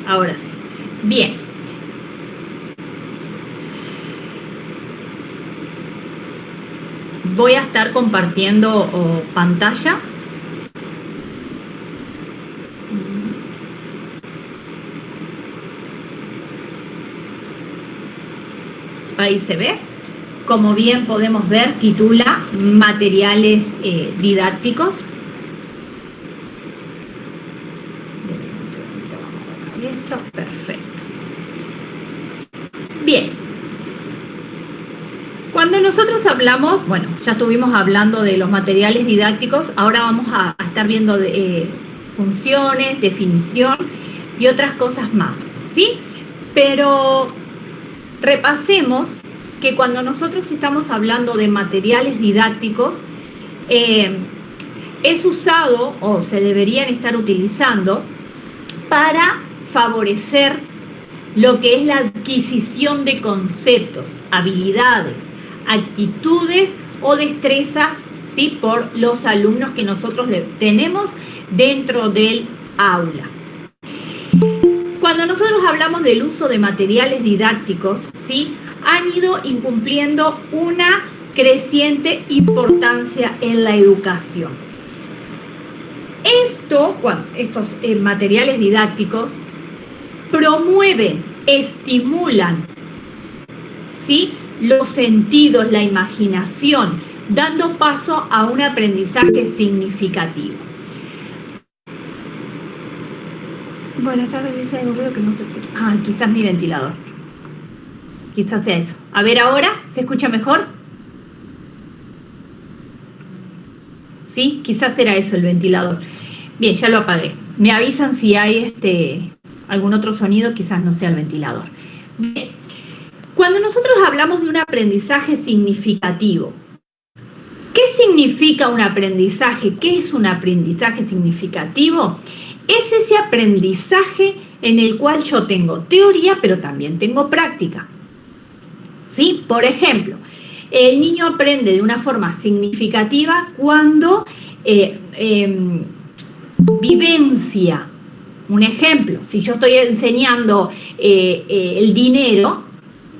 ahora sí. Bien. Voy a estar compartiendo pantalla. Ahí se ve. Como bien podemos ver, titula Materiales didácticos. Eso, perfecto. Bien. Cuando nosotros hablamos, bueno, ya estuvimos hablando de los materiales didácticos, ahora vamos a estar viendo funciones, definición y otras cosas más, ¿sí? Pero repasemos que cuando nosotros estamos hablando de materiales didácticos, es usado o se deberían estar utilizando para favorecer lo que es la adquisición de conceptos, habilidades, actitudes o destrezas, ¿sí?, por los alumnos que nosotros tenemos dentro del aula. Cuando nosotros hablamos del uso de materiales didácticos, ¿sí?, han ido incumpliendo una creciente importancia en la educación. Estos materiales didácticos promueven, estimulan, ¿sí?, los sentidos, la imaginación, dando paso a un aprendizaje significativo. Buenas tardes, dice, hay un ruido que no se escucha. Ah, quizás mi ventilador. Quizás sea eso. A ver ahora, ¿se escucha mejor? ¿Sí? Quizás era eso el ventilador. Bien, ya lo apagué. Me avisan si hay algún otro sonido, quizás no sea el ventilador. Bien. Cuando nosotros hablamos de un aprendizaje significativo, ¿qué significa un aprendizaje? ¿Qué es un aprendizaje significativo? Es ese aprendizaje en el cual yo tengo teoría, pero también tengo práctica. ¿Sí? Por ejemplo, el niño aprende de una forma significativa cuando vivencia. Un ejemplo, si yo estoy enseñando el dinero,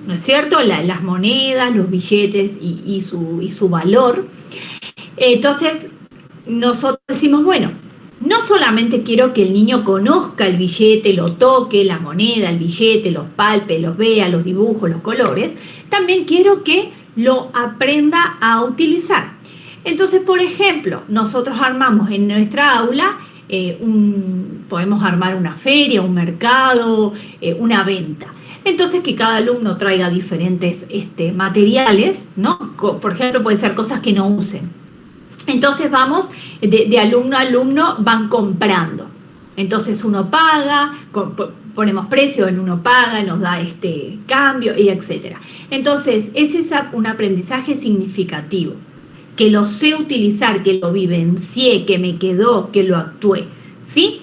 ¿no es cierto?, las monedas, los billetes y su valor, entonces nosotros decimos, bueno, no solamente quiero que el niño conozca el billete, lo toque, la moneda, el billete, los palpe, los vea, los dibujos, los colores, también quiero que lo aprenda a utilizar. Entonces, por ejemplo, nosotros armamos en nuestra aula, podemos armar una feria, un mercado, una venta. Entonces, que cada alumno traiga diferentes materiales, ¿no? Por ejemplo, pueden ser cosas que no usen. Entonces vamos, de alumno a alumno van comprando. Entonces uno paga, ponemos precio, uno paga, nos da cambio, y etcétera. Entonces, es un aprendizaje significativo, que lo sé utilizar, que lo vivencié, que me quedó, que lo actué, ¿sí?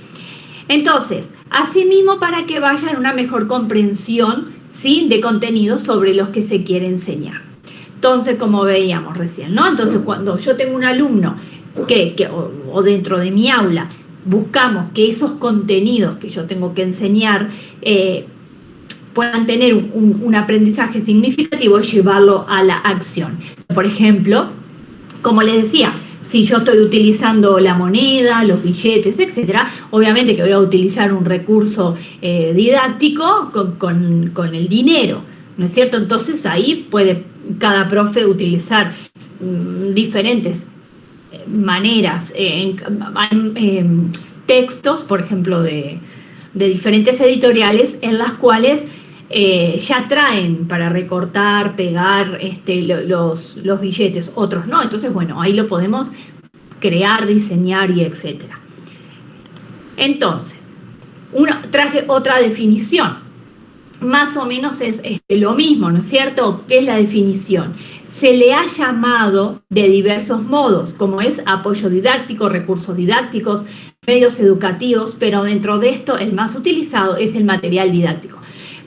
Entonces, asimismo, para que vayan una mejor comprensión, ¿sí?, de contenidos sobre los que se quiere enseñar. Entonces, como veíamos recién, ¿no? Entonces, cuando yo tengo un alumno o dentro de mi aula buscamos que esos contenidos que yo tengo que enseñar puedan tener un aprendizaje significativo y llevarlo a la acción. Por ejemplo, como les decía, si yo estoy utilizando la moneda, los billetes, etcétera, obviamente que voy a utilizar un recurso didáctico con el dinero, ¿no es cierto? Entonces ahí puede cada profe utilizar diferentes maneras, textos, por ejemplo, de diferentes editoriales en las cuales ya traen para recortar, pegar los billetes, otros no. Entonces, bueno, ahí lo podemos crear, diseñar y etcétera. Entonces, traje otra definición. Más o menos es lo mismo, ¿no es cierto? ¿Qué es la definición? Se le ha llamado de diversos modos, como es apoyo didáctico, recursos didácticos, medios educativos, pero dentro de esto el más utilizado es el material didáctico.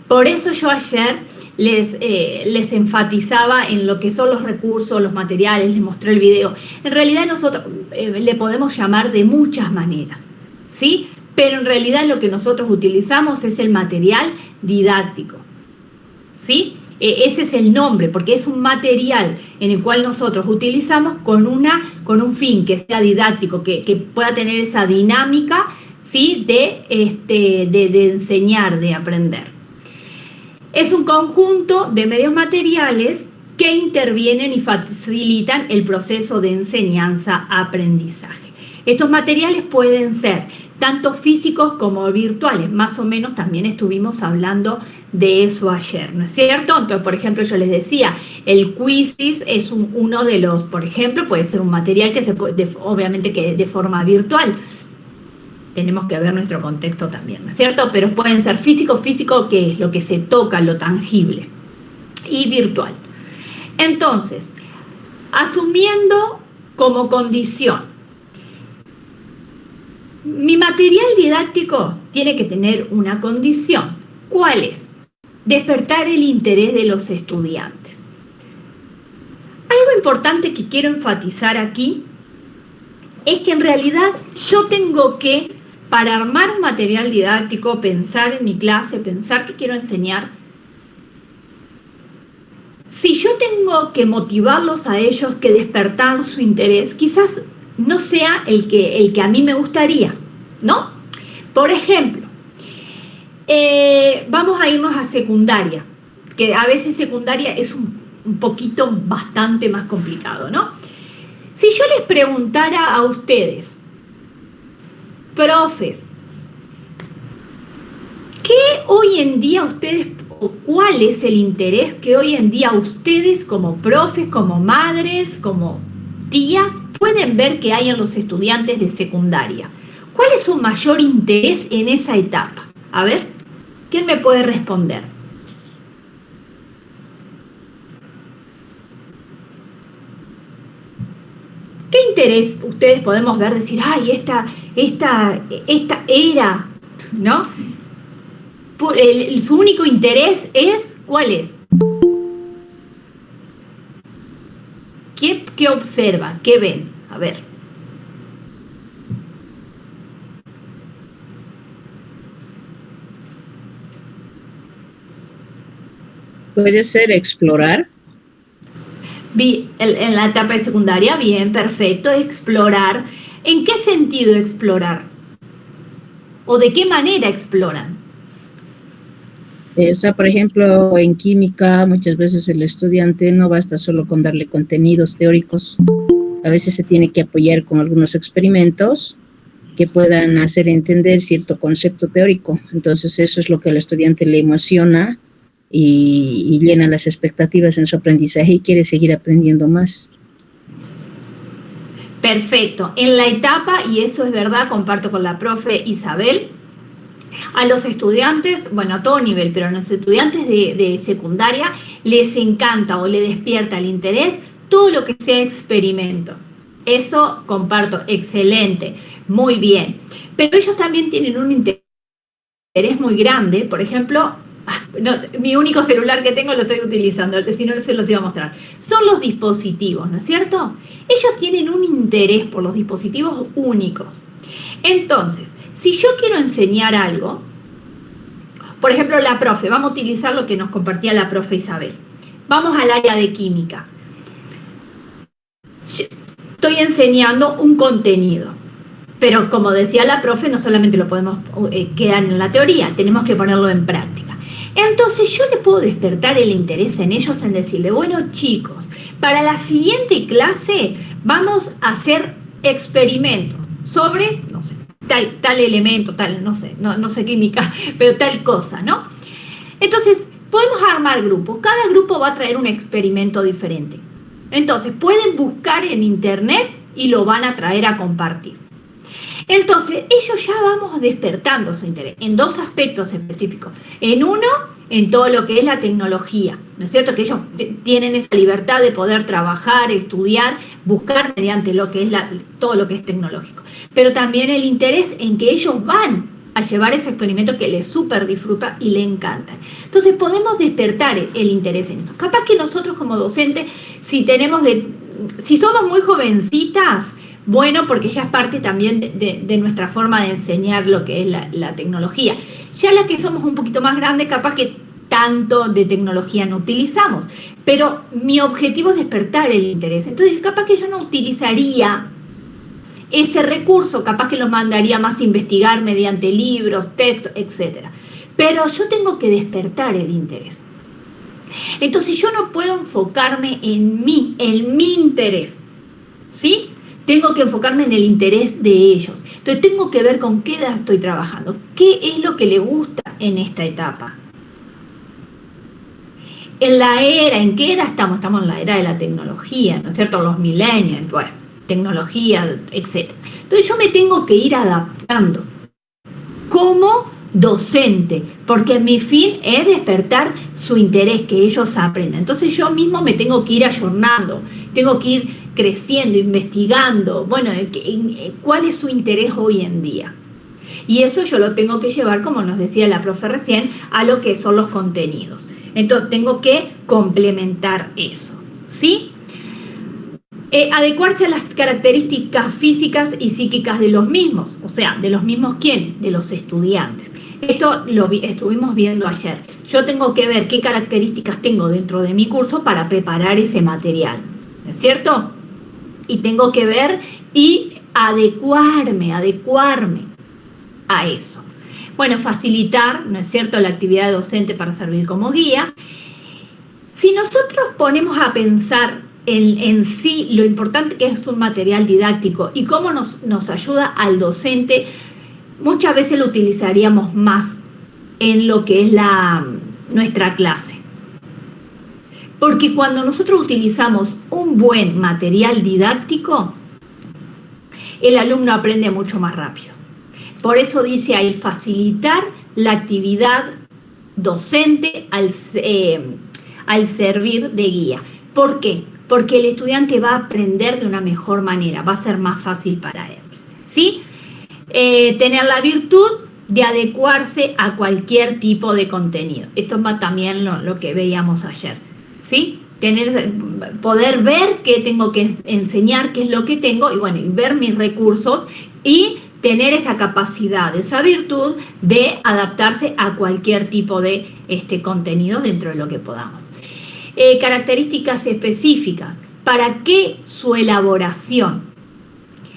Por eso yo ayer les enfatizaba en lo que son los recursos, los materiales, les mostré el video. En realidad nosotros le podemos llamar de muchas maneras, ¿sí? pero en realidad lo que nosotros utilizamos es el material didáctico, ¿sí? Ese es el nombre, porque es un material en el cual nosotros utilizamos con un fin que sea didáctico, que pueda tener esa dinámica, ¿sí? de enseñar, de aprender. Es un conjunto de medios materiales que intervienen y facilitan el proceso de enseñanza-aprendizaje. Estos materiales pueden ser tanto físicos como virtuales, más o menos también estuvimos hablando de eso ayer, ¿no es cierto? Entonces, por ejemplo, yo les decía, el Quizzes es uno de los, por ejemplo, puede ser un material que se puede, obviamente que de forma virtual, tenemos que ver nuestro contexto también, ¿no es cierto? Pero pueden ser físico, que es lo que se toca, lo tangible, y virtual. Entonces, asumiendo como condición, mi material didáctico tiene que tener una condición. ¿Cuál es? Despertar el interés de los estudiantes. Algo importante que quiero enfatizar aquí es que en realidad yo tengo que, para armar un material didáctico, pensar en mi clase, pensar qué quiero enseñar, si yo tengo que motivarlos a ellos, que despertar su interés, quizás no sea el que a mí me gustaría, ¿no? Por ejemplo, vamos a irnos a secundaria, que a veces secundaria es un poquito bastante más complicado, ¿no? Si yo les preguntara a ustedes, profes, ¿qué hoy en día ustedes, o cuál es el interés que hoy en día ustedes como profes, como madres, como tías, pueden ver que hay en los estudiantes de secundaria? ¿Cuál es su mayor interés en esa etapa? A ver, ¿quién me puede responder? ¿Qué interés ustedes podemos ver? Decir, ay, esta era, ¿no? Su único interés es, ¿cuál es? ¿Qué observan? ¿Qué ven? A ver. Puede ser explorar. En la etapa de secundaria, bien, perfecto, explorar. ¿En qué sentido explorar? ¿O de qué manera exploran? O sea, por ejemplo, en química muchas veces el estudiante no basta solo con darle contenidos teóricos. A veces se tiene que apoyar con algunos experimentos que puedan hacer entender cierto concepto teórico. Entonces eso es lo que al estudiante le emociona y llena las expectativas en su aprendizaje y quiere seguir aprendiendo más. Perfecto. En la etapa, y eso es verdad, comparto con la profe Isabel, a los estudiantes, bueno, a todo nivel, pero a los estudiantes de secundaria les encanta o le despierta el interés todo lo que sea experimento. Eso comparto, excelente, muy bien. Pero ellos también tienen un interés muy grande, por ejemplo, no, mi único celular que tengo lo estoy utilizando, si no se los iba a mostrar, son los dispositivos, ¿no es cierto? Ellos tienen un interés por los dispositivos únicos. Entonces, si yo quiero enseñar algo, por ejemplo, la profe, vamos a utilizar lo que nos compartía la profe Isabel. Vamos al área de química. Yo estoy enseñando un contenido, pero como decía la profe, no solamente lo podemos quedar en la teoría, tenemos que ponerlo en práctica. Entonces yo le puedo despertar el interés en ellos en decirle, bueno chicos, para la siguiente clase vamos a hacer experimentos sobre, no sé, tal elemento, tal, no sé química, pero tal cosa, ¿no? Entonces, podemos armar grupos. Cada grupo va a traer un experimento diferente. Entonces, pueden buscar en internet y lo van a traer a compartir. Entonces, ellos ya vamos despertando su interés en dos aspectos específicos. En uno, en todo lo que es la tecnología, ¿no es cierto? Que ellos tienen esa libertad de poder trabajar, estudiar, buscar mediante lo que es todo lo que es tecnológico. Pero también el interés en que ellos van a llevar ese experimento que les súper disfruta y le encanta. Entonces podemos despertar el interés en eso. Capaz que nosotros como docentes, si somos muy jovencitas, bueno, porque ya es parte también de nuestra forma de enseñar lo que es la tecnología. Ya las que somos un poquito más grandes, capaz que tanto de tecnología no utilizamos, pero mi objetivo es despertar el interés. Entonces, capaz que yo no utilizaría ese recurso, capaz que los mandaría más a investigar mediante libros, textos, etc. Pero yo tengo que despertar el interés. Entonces yo no puedo enfocarme en mi interés, ¿sí? Tengo que enfocarme en el interés de ellos. Entonces tengo que ver con qué edad estoy trabajando, qué es lo que le gusta en esta etapa. ¿En qué era estamos? Estamos en la era de la tecnología, ¿no es cierto? Los millennials, bueno, tecnología, etc. Entonces yo me tengo que ir adaptando como docente, porque mi fin es despertar su interés, que ellos aprendan. Entonces yo mismo me tengo que ir ayornando, tengo que ir creciendo, investigando, bueno, cuál es su interés hoy en día. Y eso yo lo tengo que llevar, como nos decía la profe recién, a lo que son los contenidos. Entonces tengo que complementar eso, ¿sí? Adecuarse a las características físicas y psíquicas de los mismos, o sea, ¿de los mismos quiénes? De los estudiantes. Esto lo estuvimos viendo ayer. Yo tengo que ver qué características tengo dentro de mi curso para preparar ese material, ¿no es cierto? Y tengo que ver y adecuarme a eso. Bueno, facilitar, ¿no es cierto?, la actividad docente para servir como guía. Si nosotros ponemos a pensar en sí lo importante que es un material didáctico y cómo nos ayuda al docente, muchas veces lo utilizaríamos más en lo que es nuestra clase. Porque cuando nosotros utilizamos un buen material didáctico, el alumno aprende mucho más rápido. Por eso dice ahí facilitar la actividad docente al servir de guía. ¿Por qué? Porque el estudiante va a aprender de una mejor manera, va a ser más fácil para él, ¿sí? Tener la virtud de adecuarse a cualquier tipo de contenido. Esto es también lo que veíamos ayer, ¿sí? Poder ver qué tengo que enseñar, qué es lo que tengo, y bueno, y ver mis recursos y tener esa capacidad, esa virtud de adaptarse a cualquier tipo de contenido dentro de lo que podamos. Características específicas para que su elaboración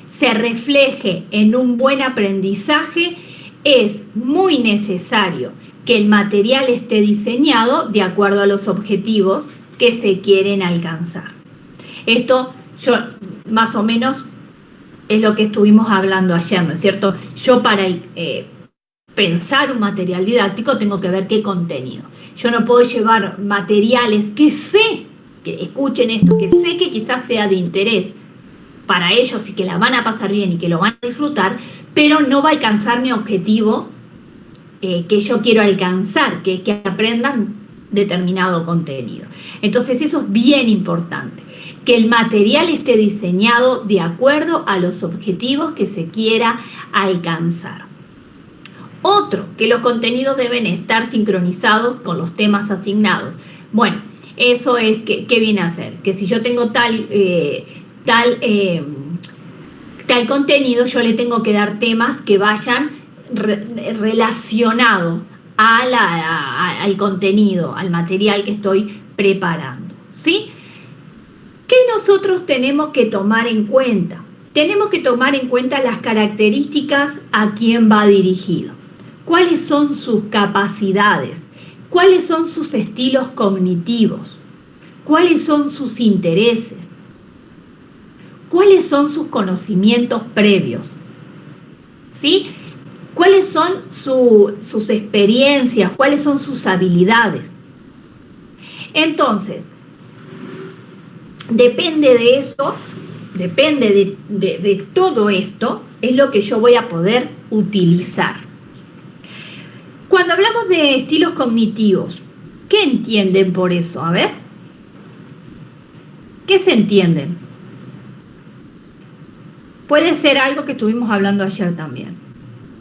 se refleje en un buen aprendizaje, es muy necesario que el material esté diseñado de acuerdo a los objetivos que se quieren alcanzar. Esto yo más o menos es lo que estuvimos hablando ayer, ¿no es cierto? Yo para pensar un material didáctico tengo que ver qué contenido. Yo no puedo llevar materiales que sé, que escuchen esto, que sé que quizás sea de interés para ellos y que la van a pasar bien y que lo van a disfrutar, pero no va a alcanzar mi objetivo que yo quiero alcanzar, que es que aprendan determinado contenido. Entonces eso es bien importante, que el material esté diseñado de acuerdo a los objetivos que se quiera alcanzar. Otro, que los contenidos deben estar sincronizados con los temas asignados. Bueno, eso es, ¿qué viene a hacer? Que si yo tengo tal contenido, yo le tengo que dar temas que vayan relacionados al contenido, al material que estoy preparando, ¿sí? ¿Qué nosotros tenemos que tomar en cuenta? Tenemos que tomar en cuenta las características a quién va dirigido. ¿Cuáles son sus capacidades? ¿Cuáles son sus estilos cognitivos? ¿Cuáles son sus intereses? ¿Cuáles son sus conocimientos previos? ¿Sí? ¿Cuáles son sus experiencias? ¿Cuáles son sus habilidades? Entonces, depende de eso, depende de todo esto, es lo que yo voy a poder utilizar. Cuando hablamos de estilos cognitivos, ¿qué entienden por eso? A ver, ¿qué se entienden? Puede ser algo que estuvimos hablando ayer también.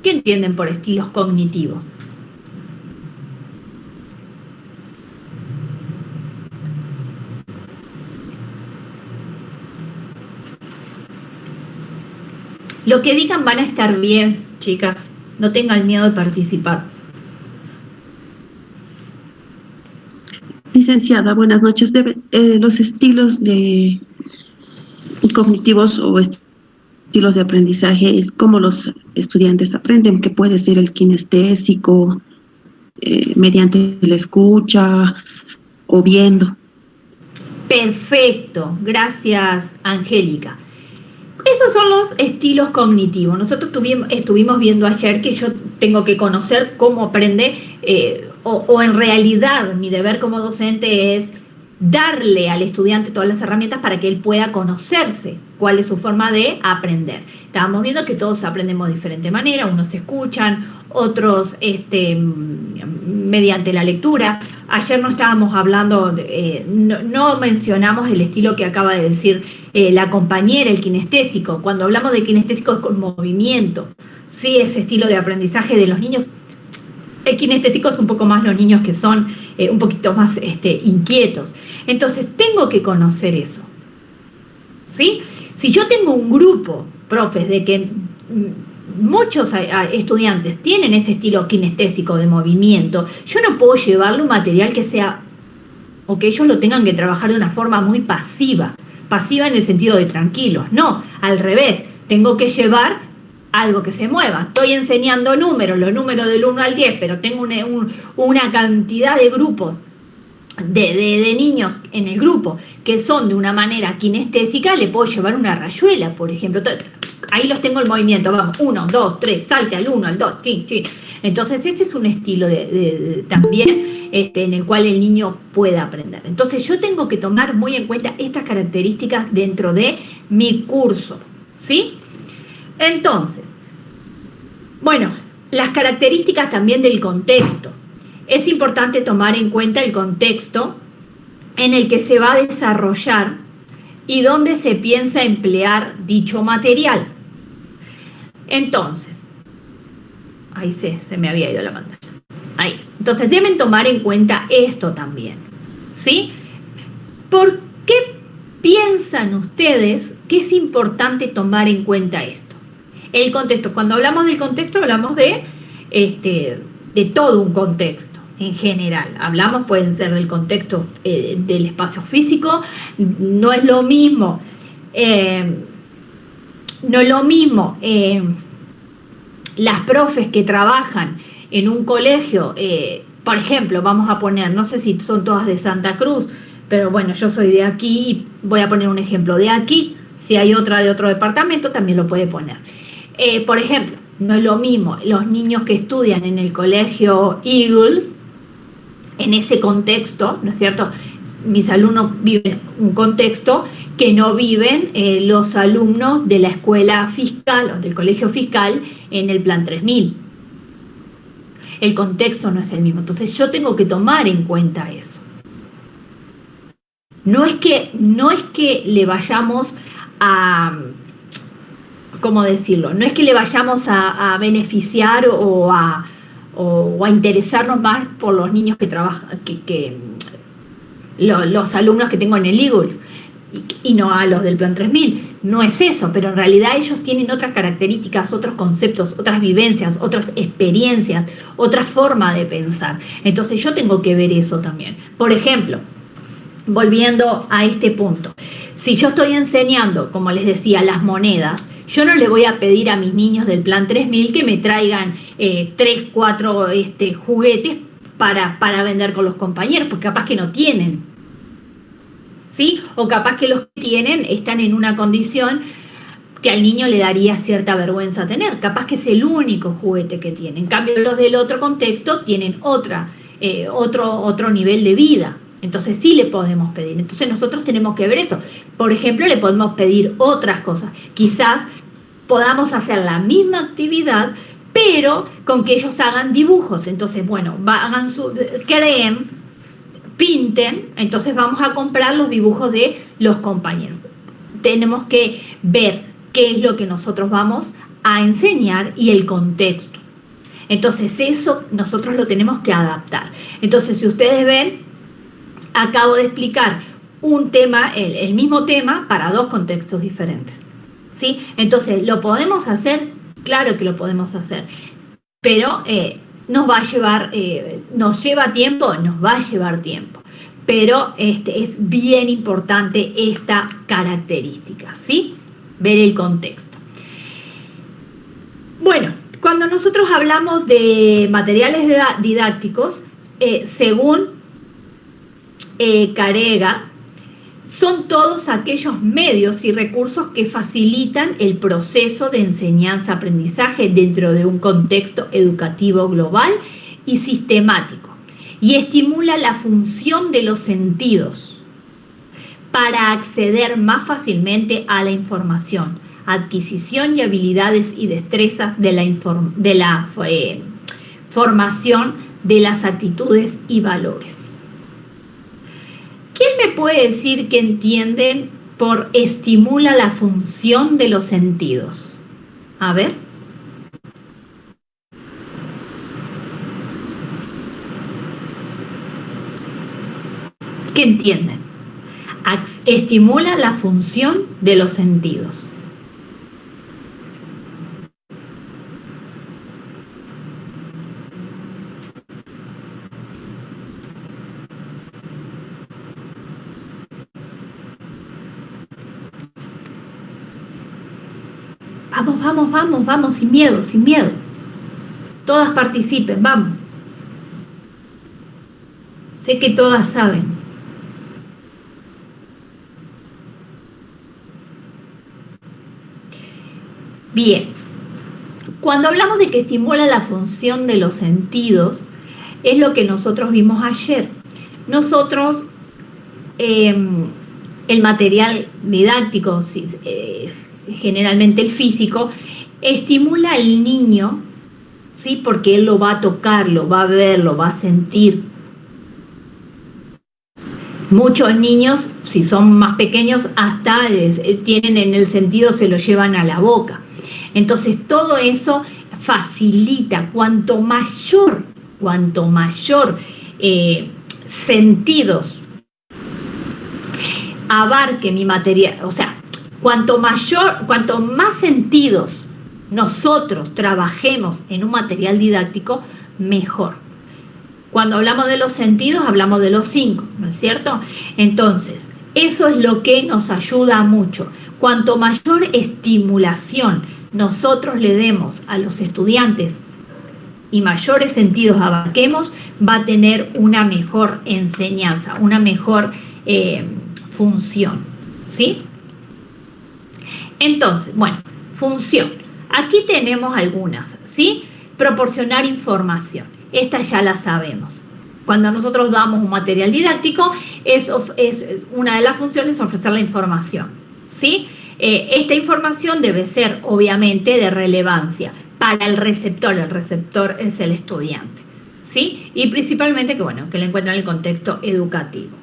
¿Qué entienden por estilos cognitivos? Lo que digan van a estar bien, chicas. No tengan miedo de participar. Licenciada, buenas noches. Los estilos cognitivos o estilos de aprendizaje, cómo los estudiantes aprenden, que puede ser el kinestésico, mediante la escucha o viendo. Perfecto, gracias, Angélica. Esos son los estilos cognitivos. Nosotros estuvimos viendo ayer que yo tengo que conocer cómo aprende, o en realidad mi deber como docente es darle al estudiante todas las herramientas para que él pueda conocerse cuál es su forma de aprender. Estábamos viendo que todos aprendemos de diferente manera, unos escuchan, otros mediante la lectura. Ayer no estábamos hablando, no mencionamos el estilo que acaba de decir la compañera, el kinestésico. Cuando hablamos de kinestésico es con movimiento, ¿sí? Ese estilo de aprendizaje de los niños. El kinestésico es un poco más los niños que son un poquito más inquietos. Entonces, tengo que conocer eso, ¿sí? Si yo tengo un grupo, profes, de que muchos estudiantes tienen ese estilo kinestésico de movimiento, yo no puedo llevarle un material que sea, o que ellos lo tengan que trabajar de una forma muy pasiva en el sentido de tranquilos, no, al revés, tengo que llevar algo que se mueva. Estoy enseñando números, los números del 1 al 10, pero tengo una cantidad de grupos de niños en el grupo que son de una manera kinestésica, le puedo llevar una rayuela, por ejemplo. Ahí los tengo el movimiento, vamos, 1, 2, 3, salte al 1, al 2, chin, chin. Entonces ese es un estilo también en el cual el niño pueda aprender. Entonces yo tengo que tomar muy en cuenta estas características dentro de mi curso, ¿sí? Entonces, bueno, las características también del contexto. Es importante tomar en cuenta el contexto en el que se va a desarrollar y dónde se piensa emplear dicho material. Entonces, ahí se me había ido la pantalla. Ahí. Entonces, deben tomar en cuenta esto también, ¿sí? ¿Por qué piensan ustedes que es importante tomar en cuenta esto? El contexto. Cuando hablamos del contexto, hablamos de todo un contexto en general. Hablamos, pueden ser del contexto del espacio físico. No es lo mismo, las profes que trabajan en un colegio, por ejemplo, vamos a poner, no sé si son todas de Santa Cruz, pero bueno, yo soy de aquí y voy a poner un ejemplo de aquí. Si hay otra de otro departamento, también lo puede poner. Por ejemplo, no es lo mismo los niños que estudian en el colegio Eagles, en ese contexto, ¿no es cierto? Mis alumnos viven un contexto que no viven los alumnos de la escuela fiscal o del colegio fiscal en el plan 3000. El contexto no es el mismo. Entonces yo tengo que tomar en cuenta eso. No es que le vayamos a, ¿cómo decirlo? No es que le vayamos a beneficiar o a interesarnos más por los niños que trabajan, los alumnos que tengo en el Eagles y no a los del plan 3000. No es eso, pero en realidad ellos tienen otras características, otros conceptos, otras vivencias, otras experiencias, otra forma de pensar. Entonces yo tengo que ver eso también. Por ejemplo, volviendo a este punto, si yo estoy enseñando, como les decía, las monedas, yo no le voy a pedir a mis niños del plan 3000 que me traigan 3, 4 juguetes para vender con los compañeros, porque capaz que no tienen, ¿sí? O capaz que los que tienen están en una condición que al niño le daría cierta vergüenza tener, capaz que es el único juguete que tienen. En cambio, los del otro contexto tienen otro nivel de vida. Entonces sí le podemos pedir. Entonces nosotros tenemos que ver eso. Por ejemplo, le podemos pedir otras cosas. Quizás podamos hacer la misma actividad, pero con que ellos hagan dibujos. Entonces, bueno, creen, pinten, entonces vamos a comprar los dibujos de los compañeros. Tenemos que ver qué es lo que nosotros vamos a enseñar y el contexto. Entonces eso nosotros lo tenemos que adaptar. Entonces, si ustedes ven, acabo de explicar un tema, el mismo tema para dos contextos diferentes, ¿sí? Entonces, ¿lo podemos hacer? Claro que lo podemos hacer, pero nos lleva tiempo, nos va a llevar tiempo, pero es bien importante esta característica, ¿sí? Ver el contexto. Bueno, cuando nosotros hablamos de materiales didácticos, según Carega, son todos aquellos medios y recursos que facilitan el proceso de enseñanza-aprendizaje dentro de un contexto educativo global y sistemático, y estimula la función de los sentidos para acceder más fácilmente a la información, adquisición y habilidades y destrezas de la formación de las actitudes y valores. ¿Quién me puede decir qué entienden por estimula la función de los sentidos? A ver. ¿Qué entienden? Estimula la función de los sentidos. Vamos, sin miedo. Todas participen, vamos. Sé que todas saben. Bien, cuando hablamos de que estimula la función de los sentidos, es lo que nosotros vimos ayer. Nosotros, el material didáctico, generalmente el físico, estimula al niño, ¿sí? Porque él lo va a tocar, lo va a ver, lo va a sentir. Muchos niños, si son más pequeños, hasta tienen en el sentido, se lo llevan a la boca. Entonces, todo eso facilita, cuanto mayor sentidos abarque mi material, o sea, cuanto más sentidos nosotros trabajemos en un material didáctico, mejor. Cuando hablamos de los sentidos, hablamos de los 5, ¿no es cierto? Entonces, eso es lo que nos ayuda mucho. Cuanto mayor estimulación nosotros le demos a los estudiantes y mayores sentidos abarquemos, va a tener una mejor enseñanza, una mejor función, ¿sí? Entonces, bueno, función. Aquí tenemos algunas, ¿sí? Proporcionar información. Esta ya la sabemos. Cuando nosotros damos un material didáctico, es una de las funciones ofrecer la información, ¿sí? Esta información debe ser, obviamente, de relevancia para el receptor. El receptor es el estudiante, ¿sí? Y principalmente que le encuentran en el contexto educativo.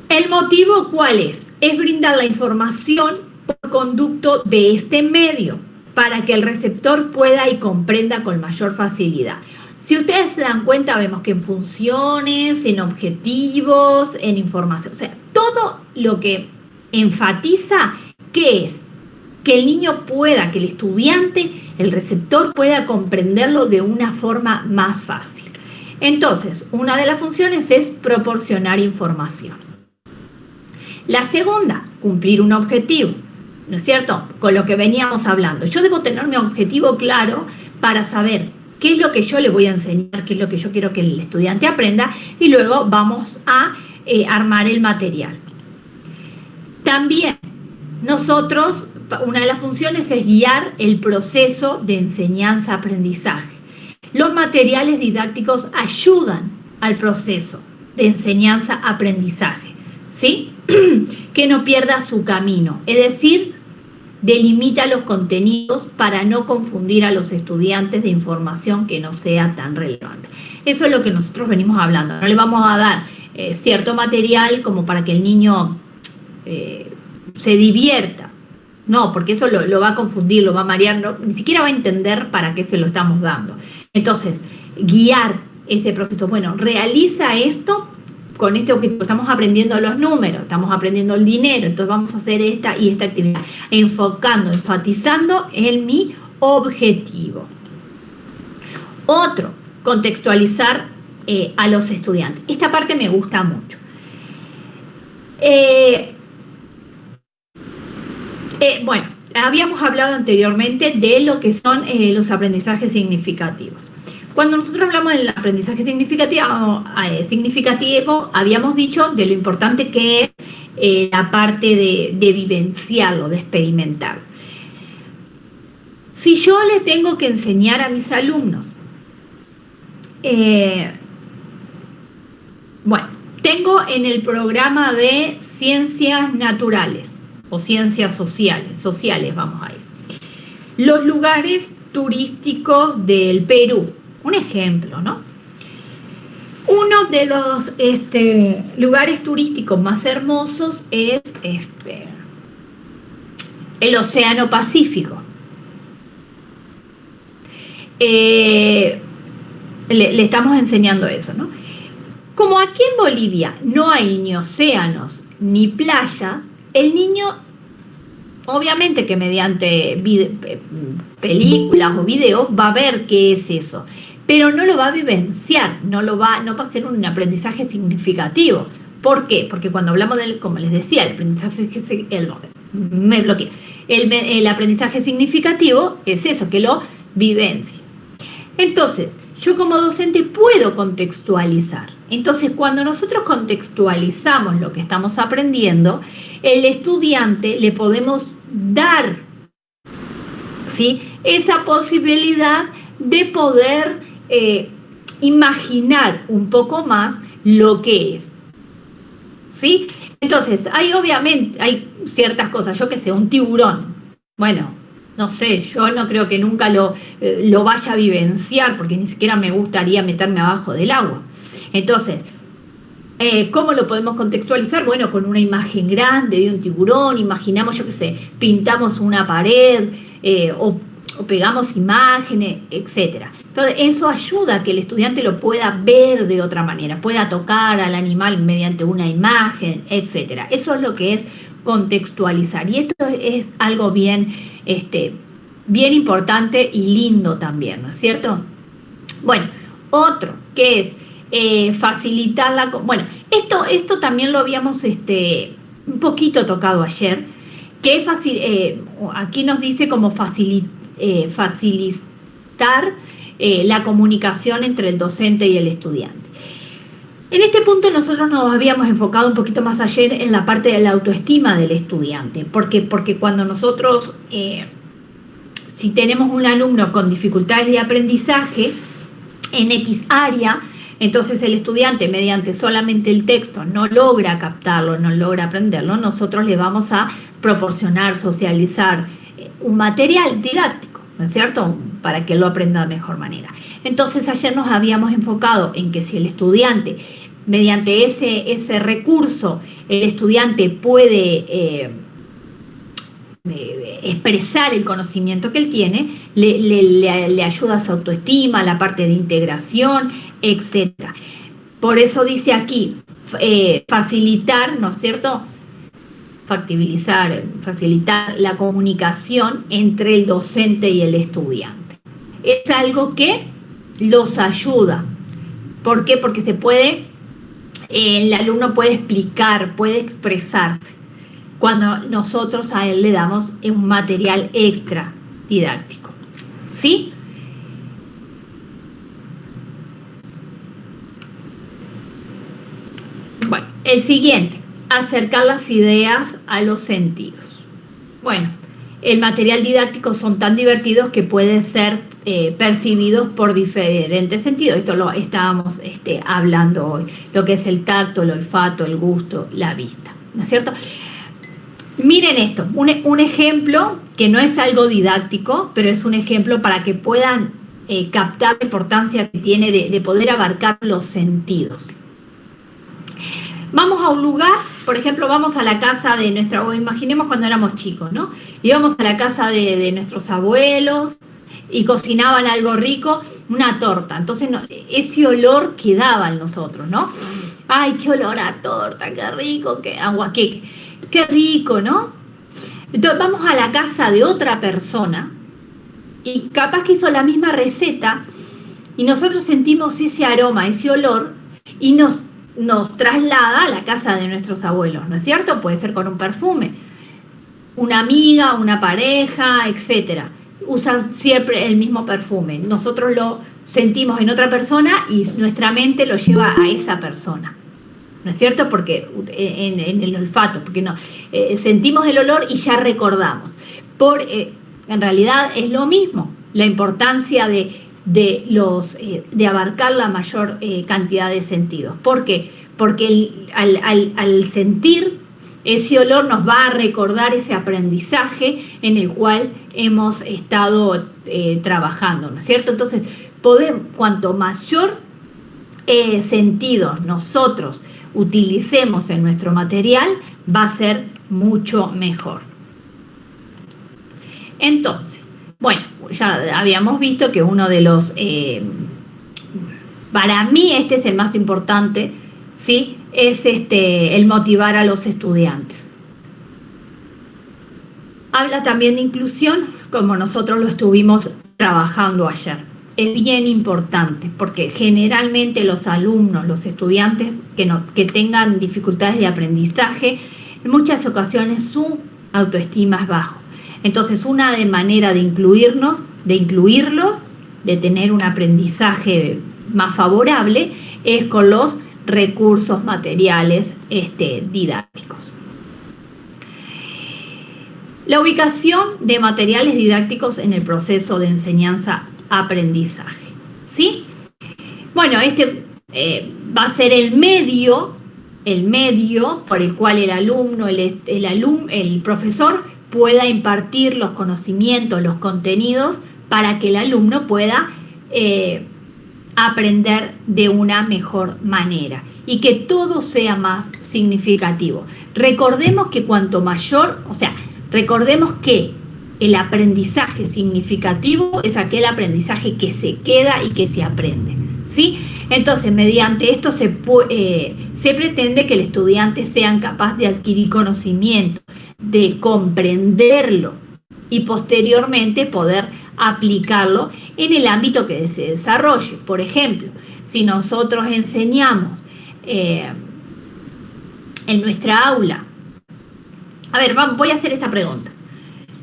¿El motivo cuál es? Es brindar la información por conducto de este medio para que el receptor pueda y comprenda con mayor facilidad. Si ustedes se dan cuenta, vemos que en funciones, en objetivos, en información, o sea, todo lo que enfatiza, ¿qué es? Que el niño pueda, que el estudiante, el receptor pueda comprenderlo de una forma más fácil. Entonces, una de las funciones es proporcionar información. La segunda, cumplir un objetivo, ¿no es cierto? Con lo que veníamos hablando. Yo debo tener mi objetivo claro para saber qué es lo que yo le voy a enseñar, qué es lo que yo quiero que el estudiante aprenda, y luego vamos a armar el material. También nosotros, una de las funciones es guiar el proceso de enseñanza-aprendizaje. Los materiales didácticos ayudan al proceso de enseñanza-aprendizaje, ¿sí? Que no pierda su camino, es decir, delimita los contenidos para no confundir a los estudiantes de información que no sea tan relevante. Eso es lo que nosotros venimos hablando. No le vamos a dar cierto material como para que el niño se divierta. No, porque eso lo va a confundir, lo va a marear, ni siquiera va a entender para qué se lo estamos dando. Entonces, guiar ese proceso. Bueno, realiza esto con este objetivo, estamos aprendiendo los números, estamos aprendiendo el dinero, entonces vamos a hacer esta y esta actividad, enfatizando en mi objetivo. Otro, contextualizar a los estudiantes. Esta parte me gusta mucho. Bueno, habíamos hablado anteriormente de lo que son los aprendizajes significativos. Cuando nosotros hablamos del aprendizaje significativo, habíamos dicho de lo importante que es la parte de vivenciarlo, de experimentarlo. Si yo le tengo que enseñar a mis alumnos, bueno, tengo en el programa de ciencias naturales o ciencias sociales vamos a ir, los lugares turísticos del Perú. Un ejemplo, ¿no? Uno de los lugares turísticos más hermosos es el Océano Pacífico. Le estamos enseñando eso, ¿no? Como aquí en Bolivia no hay ni océanos ni playas, el niño, obviamente que mediante películas o videos va a ver qué es eso, pero no lo va a vivenciar, no va a ser un aprendizaje significativo. ¿Por qué? Porque cuando hablamos como les decía, el aprendizaje significativo es eso, que lo vivencia. Entonces, yo como docente puedo contextualizar. Entonces, cuando nosotros contextualizamos lo que estamos aprendiendo, el estudiante le podemos dar, ¿sí?, esa posibilidad de poder imaginar un poco más lo que es, ¿sí? Entonces, obviamente hay ciertas cosas, yo que sé, un tiburón, bueno, no sé, yo no creo que nunca lo vaya a vivenciar, porque ni siquiera me gustaría meterme abajo del agua. Entonces, ¿cómo lo podemos contextualizar? Bueno, con una imagen grande de un tiburón, imaginamos, yo qué sé, pintamos una pared o pegamos imágenes, etcétera. Entonces, eso ayuda a que el estudiante lo pueda ver de otra manera, pueda tocar al animal mediante una imagen, etcétera. Eso es lo que es contextualizar. Y esto es algo bien importante y lindo también, ¿no es cierto? Bueno, otro que es facilitar la... Bueno, esto también lo habíamos un poquito tocado ayer, que es aquí nos dice como facilitar la comunicación entre el docente y el estudiante. En este punto nosotros nos habíamos enfocado un poquito más ayer en la parte de la autoestima del estudiante, porque cuando nosotros, si tenemos un alumno con dificultades de aprendizaje en X área, entonces el estudiante mediante solamente el texto no logra captarlo, no logra aprenderlo, nosotros le vamos a proporcionar, socializar un material didáctico, ¿no es cierto?, para que lo aprenda de mejor manera. Entonces ayer nos habíamos enfocado en que si el estudiante, mediante ese recurso, el estudiante puede expresar el conocimiento que él tiene, le ayuda a su autoestima, la parte de integración, etc. Por eso dice aquí, facilitar, ¿no es cierto?, facilitar la comunicación entre el docente y el estudiante. Es algo que los ayuda. ¿Por qué? Porque el alumno puede explicar, puede expresarse, cuando nosotros a él le damos un material extra didáctico. ¿Sí? Bueno, el siguiente. Acercar las ideas a los sentidos. Bueno, el material didáctico son tan divertidos que pueden ser percibidos por diferentes sentidos. Esto lo estábamos hablando hoy, lo que es el tacto, el olfato, el gusto, la vista, ¿no es cierto? Miren esto, un ejemplo que no es algo didáctico, pero es un ejemplo para que puedan captar la importancia que tiene de poder abarcar los sentidos. Vamos a un lugar, por ejemplo, vamos a la casa de o imaginemos cuando éramos chicos, ¿no? Íbamos a la casa de nuestros abuelos y cocinaban algo rico, una torta. Entonces, ese olor quedaba en nosotros, ¿no? ¡Ay, qué olor a torta! ¡Qué rico! ¡Qué aguaqueque! ¡Qué rico!, ¿no? Entonces vamos a la casa de otra persona y capaz que hizo la misma receta y nosotros sentimos ese aroma, ese olor y nos traslada a la casa de nuestros abuelos, ¿no es cierto? Puede ser con un perfume. Una amiga, una pareja, etcétera, usan siempre el mismo perfume. Nosotros lo sentimos en otra persona y nuestra mente lo lleva a esa persona, ¿no es cierto? Porque en el olfato, porque no, sentimos el olor y ya recordamos. En realidad es lo mismo, la importancia de abarcar la mayor cantidad de sentidos. ¿Por qué? Porque al sentir ese olor nos va a recordar ese aprendizaje en el cual hemos estado trabajando, ¿no es cierto? Entonces, cuanto mayor sentido nosotros utilicemos en nuestro material, va a ser mucho mejor. Entonces, bueno, ya habíamos visto que uno de los, para mí este es el más importante, ¿sí? Es el motivar a los estudiantes. Habla también de inclusión, como nosotros lo estuvimos trabajando ayer. Es bien importante porque generalmente los alumnos, los estudiantes que tengan dificultades de aprendizaje, en muchas ocasiones su autoestima es bajo. Entonces, una manera de incluirlos, de tener un aprendizaje más favorable, es con los recursos materiales didácticos. La ubicación de materiales didácticos en el proceso de enseñanza-aprendizaje, ¿sí? Bueno, va a ser el medio por el cual el alumno, el profesor pueda impartir los conocimientos, los contenidos, para que el alumno pueda aprender de una mejor manera y que todo sea más significativo. Recordemos que recordemos que el aprendizaje significativo es aquel aprendizaje que se queda y que se aprende, ¿sí? Entonces, mediante esto se pretende que el estudiante sea capaz de adquirir conocimiento, de comprenderlo y posteriormente poder aplicarlo en el ámbito que se desarrolle. Por ejemplo, si nosotros enseñamos en nuestra aula, voy a hacer esta pregunta.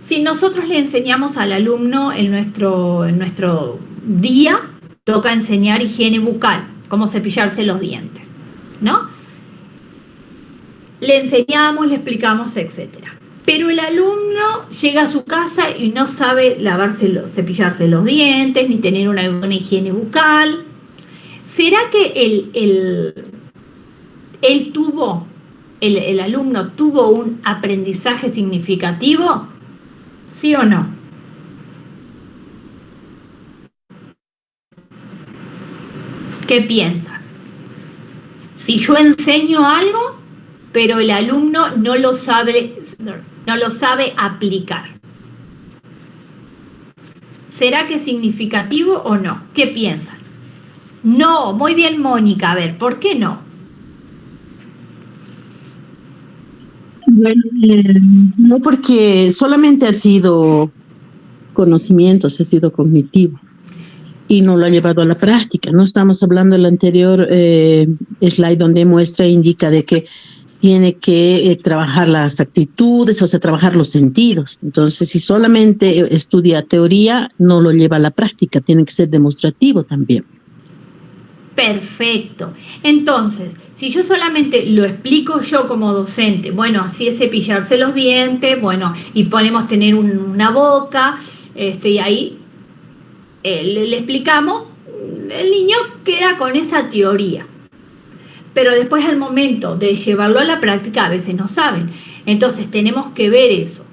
Si nosotros le enseñamos al alumno en nuestro día, toca enseñar higiene bucal, cómo cepillarse los dientes, ¿no? Le enseñamos, le explicamos, etcétera. Pero el alumno llega a su casa y no sabe cepillarse los dientes, ni tener una buena higiene bucal. ¿Será que el alumno tuvo un aprendizaje significativo? ¿Sí o no? ¿Qué piensan? Si yo enseño algo, pero el alumno no lo sabe aplicar, ¿será que es significativo o no? ¿Qué piensan? No, muy bien, Mónica. A ver, ¿por qué no? Bueno, no, porque solamente ha sido conocimientos, ha sido cognitivo y no lo ha llevado a la práctica. No estamos hablando del anterior slide donde indica de que tiene que trabajar las actitudes, o sea, trabajar los sentidos. Entonces, si solamente estudia teoría, no lo lleva a la práctica, tiene que ser demostrativo también. Perfecto. Entonces, si yo solamente lo explico yo como docente, bueno, así es cepillarse los dientes, bueno, y podemos tener una boca, y ahí le explicamos, el niño queda con esa teoría. Pero después al momento de llevarlo a la práctica a veces no saben. Entonces tenemos que ver eso,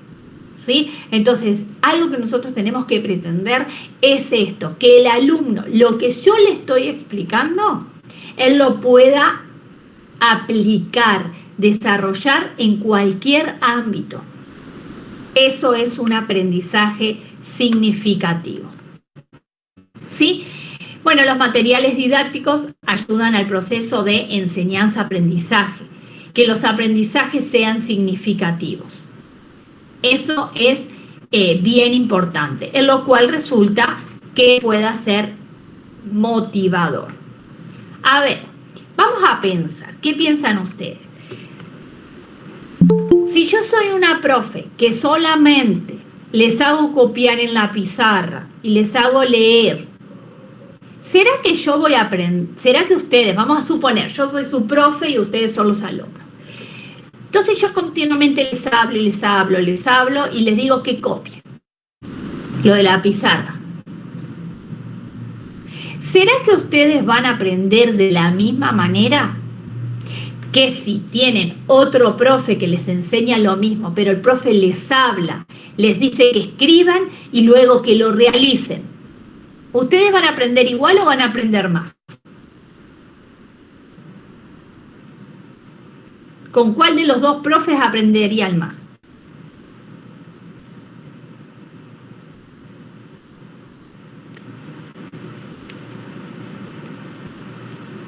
¿sí? Entonces algo que nosotros tenemos que pretender es esto, que el alumno, lo que yo le estoy explicando, él lo pueda aplicar, desarrollar en cualquier ámbito. Eso es un aprendizaje significativo, ¿sí? Bueno, los materiales didácticos ayudan al proceso de enseñanza-aprendizaje, que los aprendizajes sean significativos. Eso es bien importante, en lo cual resulta que pueda ser motivador. A ver, vamos a pensar, ¿qué piensan ustedes? Si yo soy una profe que solamente les hago copiar en la pizarra y les hago leer, ¿será que yo voy a aprender? ¿Será que ustedes, vamos a suponer, yo soy su profe y ustedes son los alumnos? Entonces yo continuamente les hablo y les digo que copien lo de la pizarra. ¿Será que ustedes van a aprender de la misma manera que si tienen otro profe que les enseña lo mismo, pero el profe les habla, les dice que escriban y luego que lo realicen? ¿Ustedes van a aprender igual o van a aprender más? ¿Con cuál de los dos profes aprenderían más?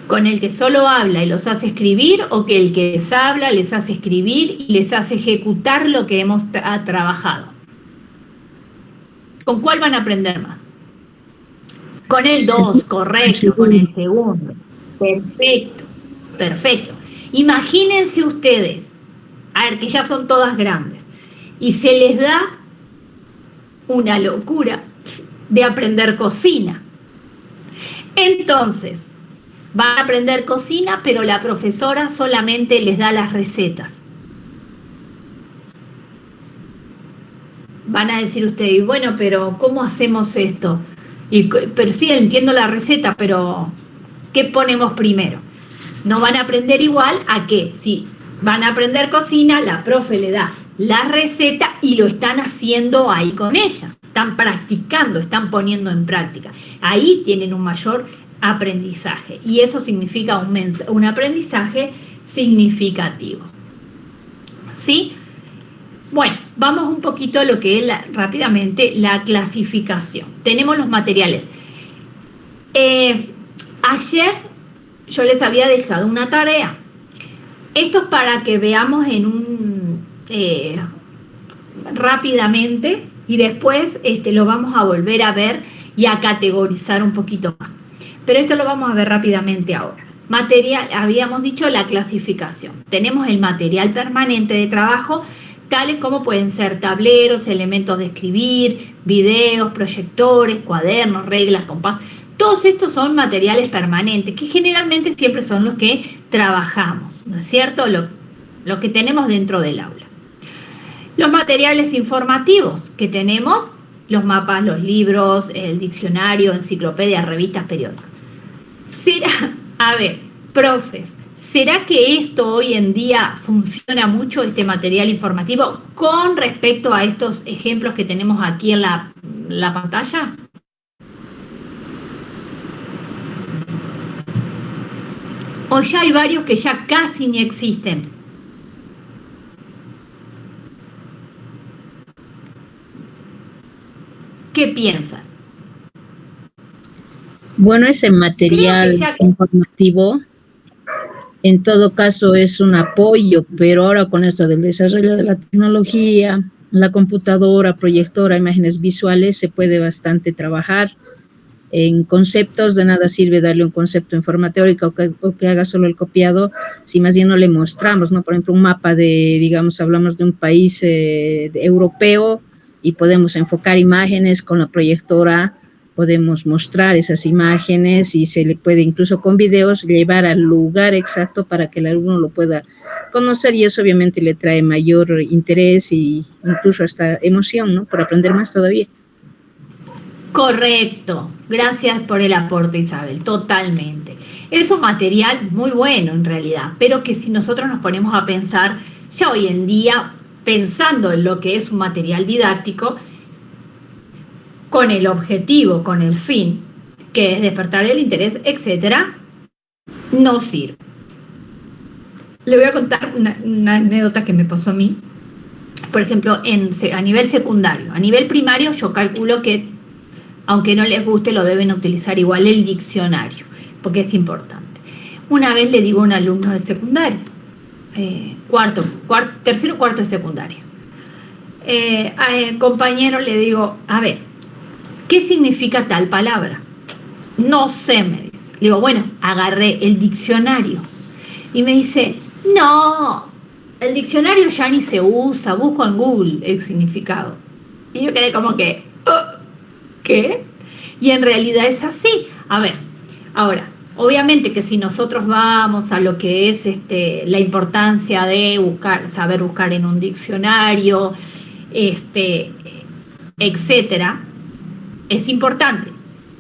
¿Con el que solo habla y los hace escribir o que el que les habla, les hace escribir y les hace ejecutar lo que hemos trabajado? ¿Con cuál van a aprender más? Con el 2, correcto, con el segundo. Perfecto, perfecto. Imagínense ustedes, a ver, que ya son todas grandes, y se les da una locura de aprender cocina. Entonces, van a aprender cocina, pero la profesora solamente les da las recetas. Van a decir ustedes, bueno, pero ¿cómo hacemos esto? Pero sí, entiendo la receta, pero ¿qué ponemos primero? No van a aprender igual a que si van a aprender cocina, la profe le da la receta y lo están haciendo ahí con ella. Están practicando, están poniendo en práctica. Ahí tienen un mayor aprendizaje y eso significa un aprendizaje significativo. ¿Sí? Bueno, vamos un poquito a lo que es rápidamente la clasificación. Tenemos los materiales. Ayer yo les había dejado una tarea. Esto es para que veamos rápidamente y después lo vamos a volver a ver y a categorizar un poquito más. Pero esto lo vamos a ver rápidamente ahora. Material, habíamos dicho la clasificación. Tenemos el material permanente de trabajo, tales como pueden ser tableros, elementos de escribir, videos, proyectores, cuadernos, reglas, compás. Todos estos son materiales permanentes, que generalmente siempre son los que trabajamos, ¿no es cierto? Lo que tenemos dentro del aula. Los materiales informativos que tenemos, los mapas, los libros, el diccionario, enciclopedias, revistas, periódicos. A ver, profes, ¿será que esto hoy en día funciona mucho, este material informativo, con respecto a estos ejemplos que tenemos aquí en la pantalla? ¿O ya hay varios que ya casi ni existen? ¿Qué piensan? Bueno, ese material informativo en todo caso es un apoyo, pero ahora con esto del desarrollo de la tecnología, la computadora, proyectora, imágenes visuales, se puede bastante trabajar en conceptos. De nada sirve darle un concepto en forma teórica o que haga solo el copiado, si más bien no le mostramos, ¿no? Por ejemplo, un mapa de, digamos, hablamos de un país europeo y podemos enfocar imágenes con la proyectora, podemos mostrar esas imágenes y se le puede incluso con videos llevar al lugar exacto para que el alumno lo pueda conocer, y eso obviamente le trae mayor interés e incluso hasta emoción, ¿no? Por aprender más todavía. Correcto, gracias por el aporte, Isabel, totalmente. Es un material muy bueno en realidad, pero que si nosotros nos ponemos a pensar, ya hoy en día, pensando en lo que es un material didáctico, con el objetivo, con el fin, que es despertar el interés, etcétera, no sirve. Le voy a contar una anécdota que me pasó a mí. Por ejemplo, a nivel secundario, a nivel primario yo calculo que aunque no les guste, lo deben utilizar igual el diccionario, porque es importante. Una vez le digo a un alumno de secundaria, tercero o cuarto de secundaria, al compañero le digo, a ver, ¿qué significa tal palabra? No sé, me dice. Le digo, bueno, agarré el diccionario. Y me dice, no, el diccionario ya ni se usa, busco en Google el significado. Y yo quedé como que, ¿qué? Y en realidad es así. A ver, ahora, obviamente que si nosotros vamos a lo que es la importancia de saber buscar en un diccionario, etcétera, es importante.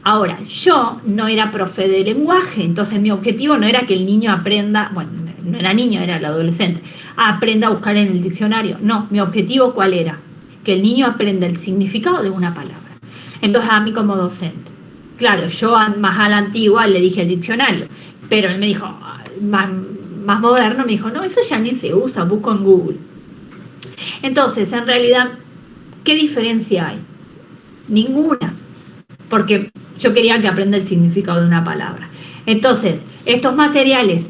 Ahora, yo no era profe de lenguaje, entonces mi objetivo no era que el niño aprenda, bueno, no era niño, era el adolescente, aprenda a buscar en el diccionario. No, mi objetivo ¿cuál era? Que el niño aprenda el significado de una palabra. Entonces a mí como docente, claro, yo más a la antigua le dije el diccionario, pero él me dijo, más moderno, me dijo, no, eso ya ni se usa, busco en Google. Entonces, en realidad, ¿qué diferencia hay? Ninguna, porque yo quería que aprenda el significado de una palabra. Entonces, estos materiales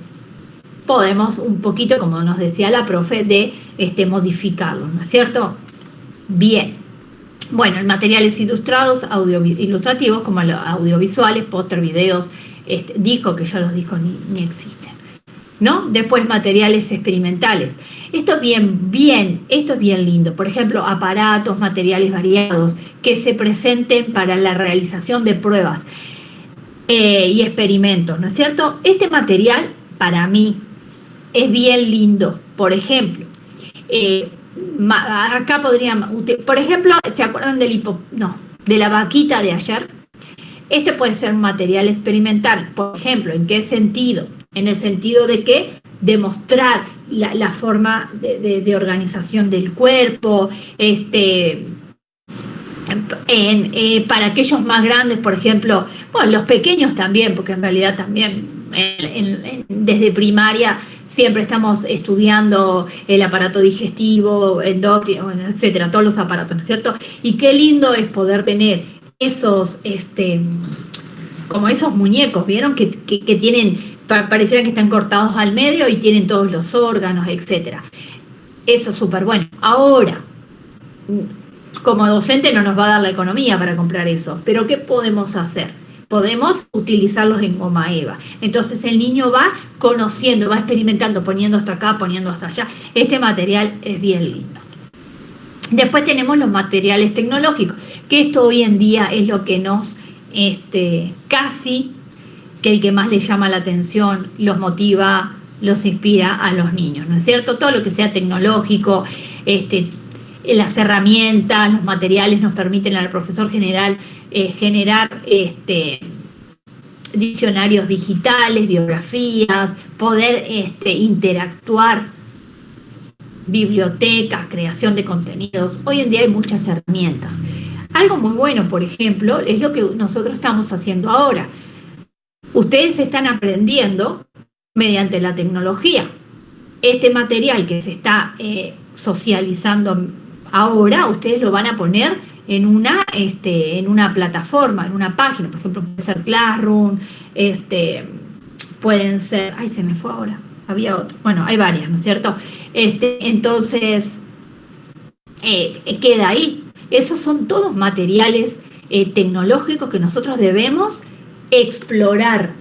podemos un poquito, como nos decía la profe, de modificarlos, ¿no es cierto? Bien. Bueno, en materiales ilustrados, ilustrativos, como los audiovisuales, póster, videos, discos, que ya los discos ni existen, ¿no? Después materiales experimentales. Esto es bien lindo. Por ejemplo, aparatos, materiales variados que se presenten para la realización de pruebas y experimentos, ¿no es cierto? Este material, para mí, es bien lindo. Por ejemplo, acá podríamos, por ejemplo, ¿se acuerdan de la vaquita de ayer? Este puede ser un material experimental. Por ejemplo, ¿en qué sentido? En el sentido de que demostrar la forma de organización del cuerpo, para aquellos más grandes, por ejemplo, bueno, los pequeños también, porque en realidad también desde primaria siempre estamos estudiando el aparato digestivo, endocrino, bueno, etcétera, todos los aparatos, ¿no es cierto? Y qué lindo es poder tener esos, como esos muñecos, ¿vieron? Que tienen, pareciera que están cortados al medio y tienen todos los órganos, etcétera. Eso es súper bueno. Ahora, como docente no nos va a dar la economía para comprar eso, pero ¿qué podemos hacer? Podemos utilizarlos en goma eva. Entonces el niño va conociendo, va experimentando, poniendo hasta acá, poniendo hasta allá. Este material es bien lindo. Después tenemos los materiales tecnológicos, que esto hoy en día es lo que nos, casi que el que más les llama la atención, los motiva, los inspira a los niños, ¿no es cierto? Todo lo que sea tecnológico, las herramientas, los materiales nos permiten al profesor generar diccionarios digitales, biografías, poder interactuar, bibliotecas, creación de contenidos. Hoy en día hay muchas herramientas. Algo muy bueno, por ejemplo, es lo que nosotros estamos haciendo ahora. Ustedes están aprendiendo mediante la tecnología. Este material que se está socializando ahora, ustedes lo van a poner en una plataforma, en una página, por ejemplo, puede ser Classroom, pueden ser, ay, se me fue ahora, había otro, bueno, hay varias, ¿no es cierto? Entonces, queda ahí. Esos son todos materiales tecnológicos que nosotros debemos explorar,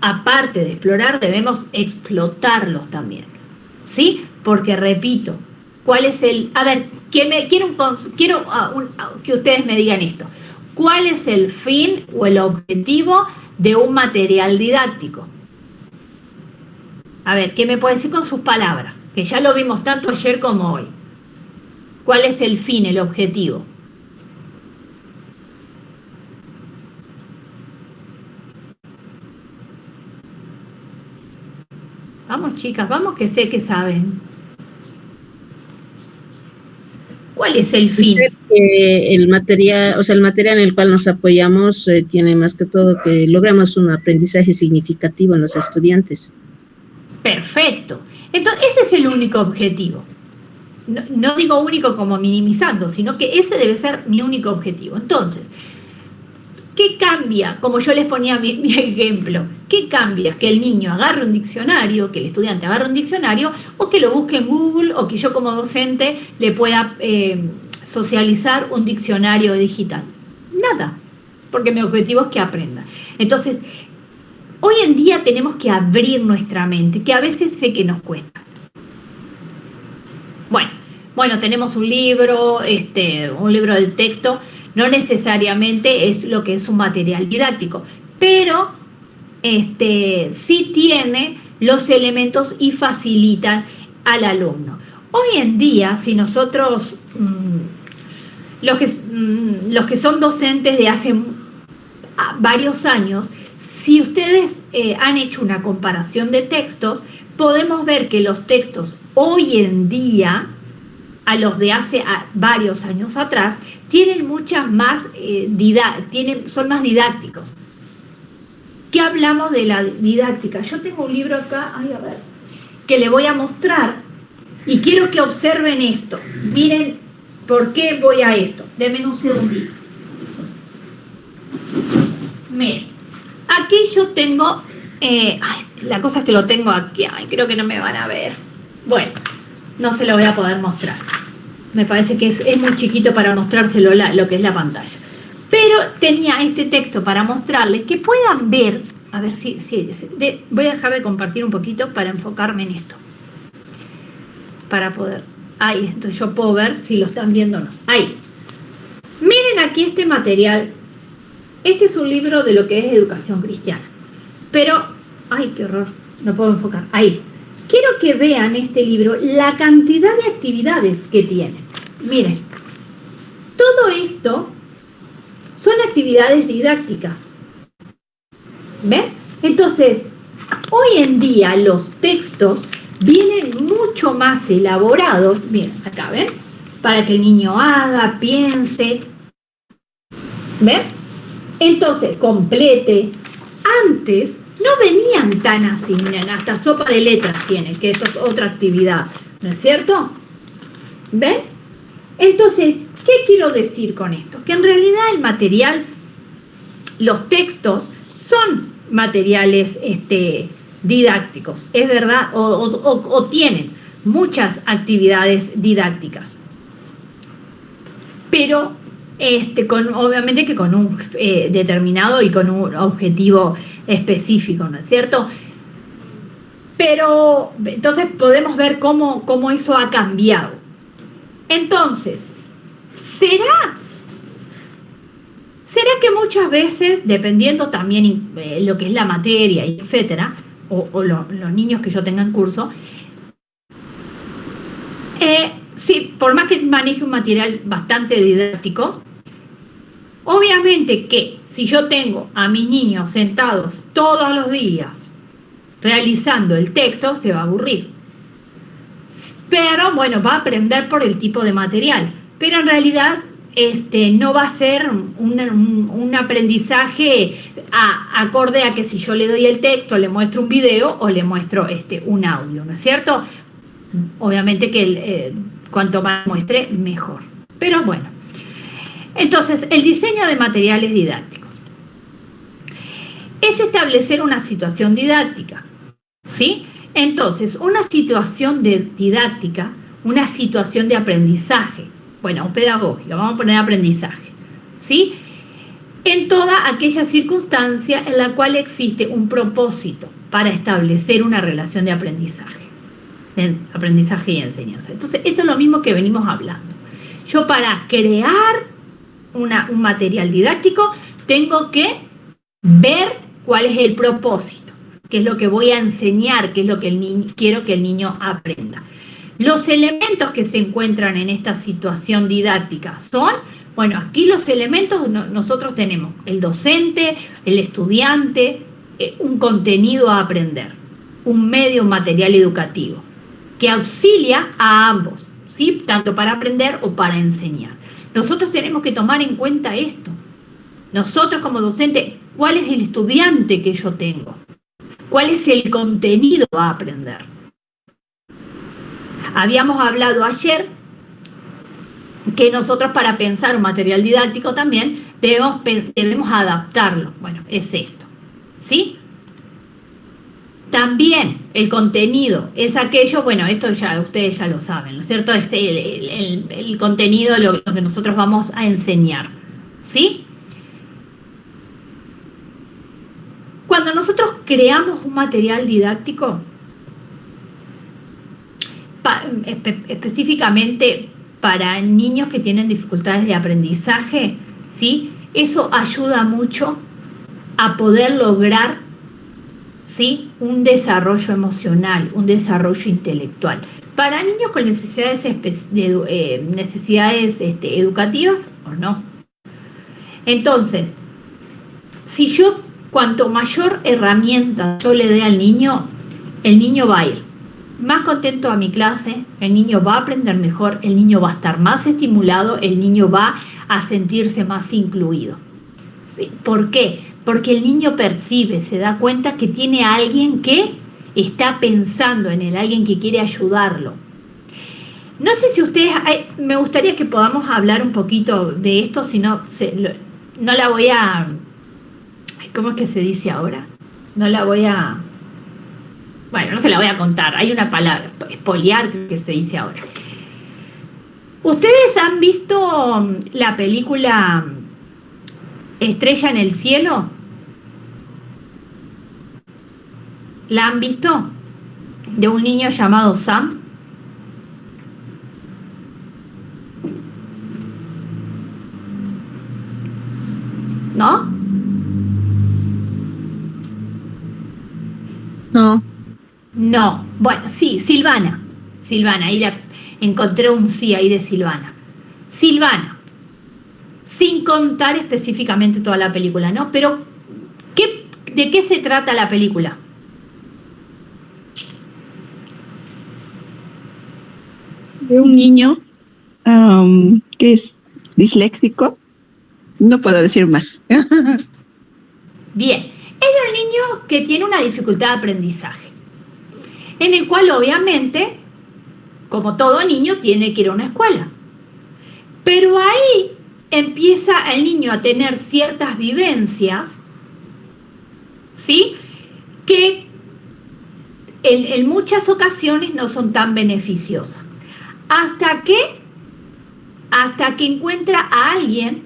aparte de explorar, debemos explotarlos también, ¿sí? Porque, repito, ¿cuál es a ver, quiero que ustedes me digan esto. ¿Cuál es el fin o el objetivo de un material didáctico? A ver, ¿qué me puede decir con sus palabras? Que ya lo vimos tanto ayer como hoy. ¿Cuál es el fin, el objetivo? Vamos, chicas, vamos, que sé que saben. ¿Cuál es el fin? El material en el cual nos apoyamos tiene más que todo que logramos un aprendizaje significativo en los estudiantes. Perfecto. Entonces, ese es el único objetivo. No digo único como minimizando, sino que ese debe ser mi único objetivo. Entonces, ¿Qué cambia? Como yo les ponía mi ejemplo, ¿qué cambia? Que el niño agarre un diccionario, que el estudiante agarre un diccionario, o que lo busque en Google, o que yo como docente le pueda socializar un diccionario digital. Nada, porque mi objetivo es que aprenda. Entonces, hoy en día tenemos que abrir nuestra mente, que a veces sé que nos cuesta. Bueno, tenemos un libro de texto, no necesariamente es lo que es un material didáctico, pero sí tiene los elementos y facilitan al alumno. Hoy en día, si nosotros, los que son docentes de hace varios años, si ustedes han hecho una comparación de textos, podemos ver que los textos hoy en día, a los de hace varios años atrás, tienen muchas más, son más didácticos. ¿Qué hablamos de la didáctica? Yo tengo un libro acá, que le voy a mostrar y quiero que observen esto. Miren por qué voy a esto. Denme un segundito. Miren, aquí yo tengo, la cosa es que lo tengo aquí, creo que no me van a ver. Bueno, no se lo voy a poder mostrar. Me parece que es muy chiquito para mostrárselo lo que es la pantalla. Pero tenía este texto para mostrarles que puedan ver, a ver si voy a dejar de compartir un poquito para enfocarme en esto. Para poder, entonces yo puedo ver si lo están viendo o no. Ahí. Miren aquí este material. Este es un libro de lo que es educación cristiana. Pero, qué horror, no puedo enfocar. Ahí. Quiero que vean este libro, la cantidad de actividades que tiene. Miren, todo esto son actividades didácticas. ¿Ven? Entonces, hoy en día los textos vienen mucho más elaborados. Miren, acá, ¿ven? Para que el niño haga, piense. ¿Ven? Entonces, complete. Antes no venían tan así, miren, hasta sopa de letras tiene, que eso es otra actividad, ¿no es cierto? ¿Ven? Entonces, ¿qué quiero decir con esto? Que en realidad el material, los textos, son materiales didácticos, es verdad, o tienen muchas actividades didácticas, pero obviamente que con un determinado y con un objetivo específico, ¿no es cierto? Pero entonces podemos ver cómo eso ha cambiado. Entonces, ¿será que muchas veces, dependiendo también lo que es la materia, etcétera, o los niños que yo tenga en curso, sí, por más que maneje un material bastante didáctico, obviamente que si yo tengo a mis niños sentados todos los días realizando el texto, se va a aburrir. Pero bueno, va a aprender por el tipo de material. Pero en realidad no va a ser un aprendizaje acorde a que si yo le doy el texto, le muestro un video o le muestro un audio, ¿no es cierto? Obviamente que cuanto más muestre, mejor. Pero bueno. Entonces, el diseño de materiales didácticos es establecer una situación didáctica, ¿sí? Entonces, una situación didáctica, una situación de aprendizaje, bueno, pedagógica, vamos a poner aprendizaje, ¿sí? En toda aquella circunstancia en la cual existe un propósito para establecer una relación de aprendizaje y enseñanza. Entonces, esto es lo mismo que venimos hablando. Yo para crear un material didáctico tengo que ver cuál es el propósito, qué es lo que voy a enseñar, qué es lo que quiero que el niño aprenda. Los elementos que se encuentran en esta situación didáctica son, bueno, aquí los elementos nosotros tenemos el docente, el estudiante, un contenido a aprender, un medio material educativo que auxilia a ambos, ¿sí? Tanto para aprender o para enseñar. Nosotros tenemos que tomar en cuenta esto. Nosotros como docente, ¿cuál es el estudiante que yo tengo? ¿Cuál es el contenido a aprender? Habíamos hablado ayer, que nosotros para pensar un material didáctico también debemos adaptarlo. Bueno, es esto, ¿sí? También el contenido es aquello, bueno, esto ya ustedes ya lo saben, ¿no es cierto? Es el contenido, lo que nosotros vamos a enseñar, ¿sí? Cuando nosotros creamos un material didáctico, específicamente para niños que tienen dificultades de aprendizaje, ¿sí? Eso ayuda mucho a poder lograr, ¿sí?, un desarrollo emocional, un desarrollo intelectual. Para niños con necesidades educativas o no. Entonces, si yo, cuanto mayor herramienta yo le dé al niño, el niño va a ir más contento a mi clase, el niño va a aprender mejor, el niño va a estar más estimulado, el niño va a sentirse más incluido. ¿Sí? ¿Por qué? Porque el niño percibe, se da cuenta que tiene a alguien que está pensando en él, alguien que quiere ayudarlo. No sé si ustedes, me gustaría que podamos hablar un poquito de esto, si no, no la voy a, ¿cómo es que se dice ahora? No la voy a, bueno, no se la voy a contar, hay una palabra, espoliar, que se dice ahora. ¿Ustedes han visto la película Estrella en el cielo? ¿La han visto? De un niño llamado Sam. ¿No? No. No. Bueno, sí, Silvana. Silvana, ahí encontré un sí ahí de Silvana. Silvana. Sin contar específicamente toda la película, ¿no? Pero, ¿de qué se trata la película? De un niño que es disléxico. No puedo decir más. Bien, es un niño que tiene una dificultad de aprendizaje, en el cual obviamente, como todo niño, tiene que ir a una escuela. Pero ahí empieza el niño a tener ciertas vivencias, ¿sí?, que en muchas ocasiones no son tan beneficiosas. Hasta que encuentra a alguien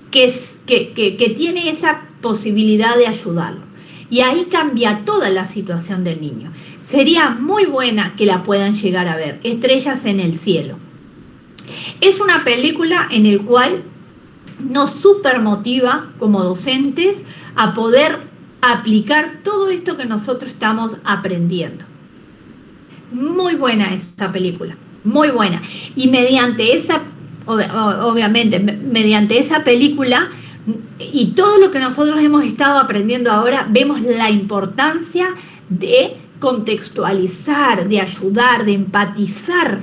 que tiene esa posibilidad de ayudarlo. Y ahí cambia toda la situación del niño. Sería muy buena que la puedan llegar a ver, Estrellas en el cielo. Es una película en la cual nos súper motiva como docentes a poder aplicar todo esto que nosotros estamos aprendiendo. Muy buena esa película, muy buena. Y mediante esa, obviamente, mediante esa película y todo lo que nosotros hemos estado aprendiendo ahora, vemos la importancia de contextualizar, de ayudar, de empatizar,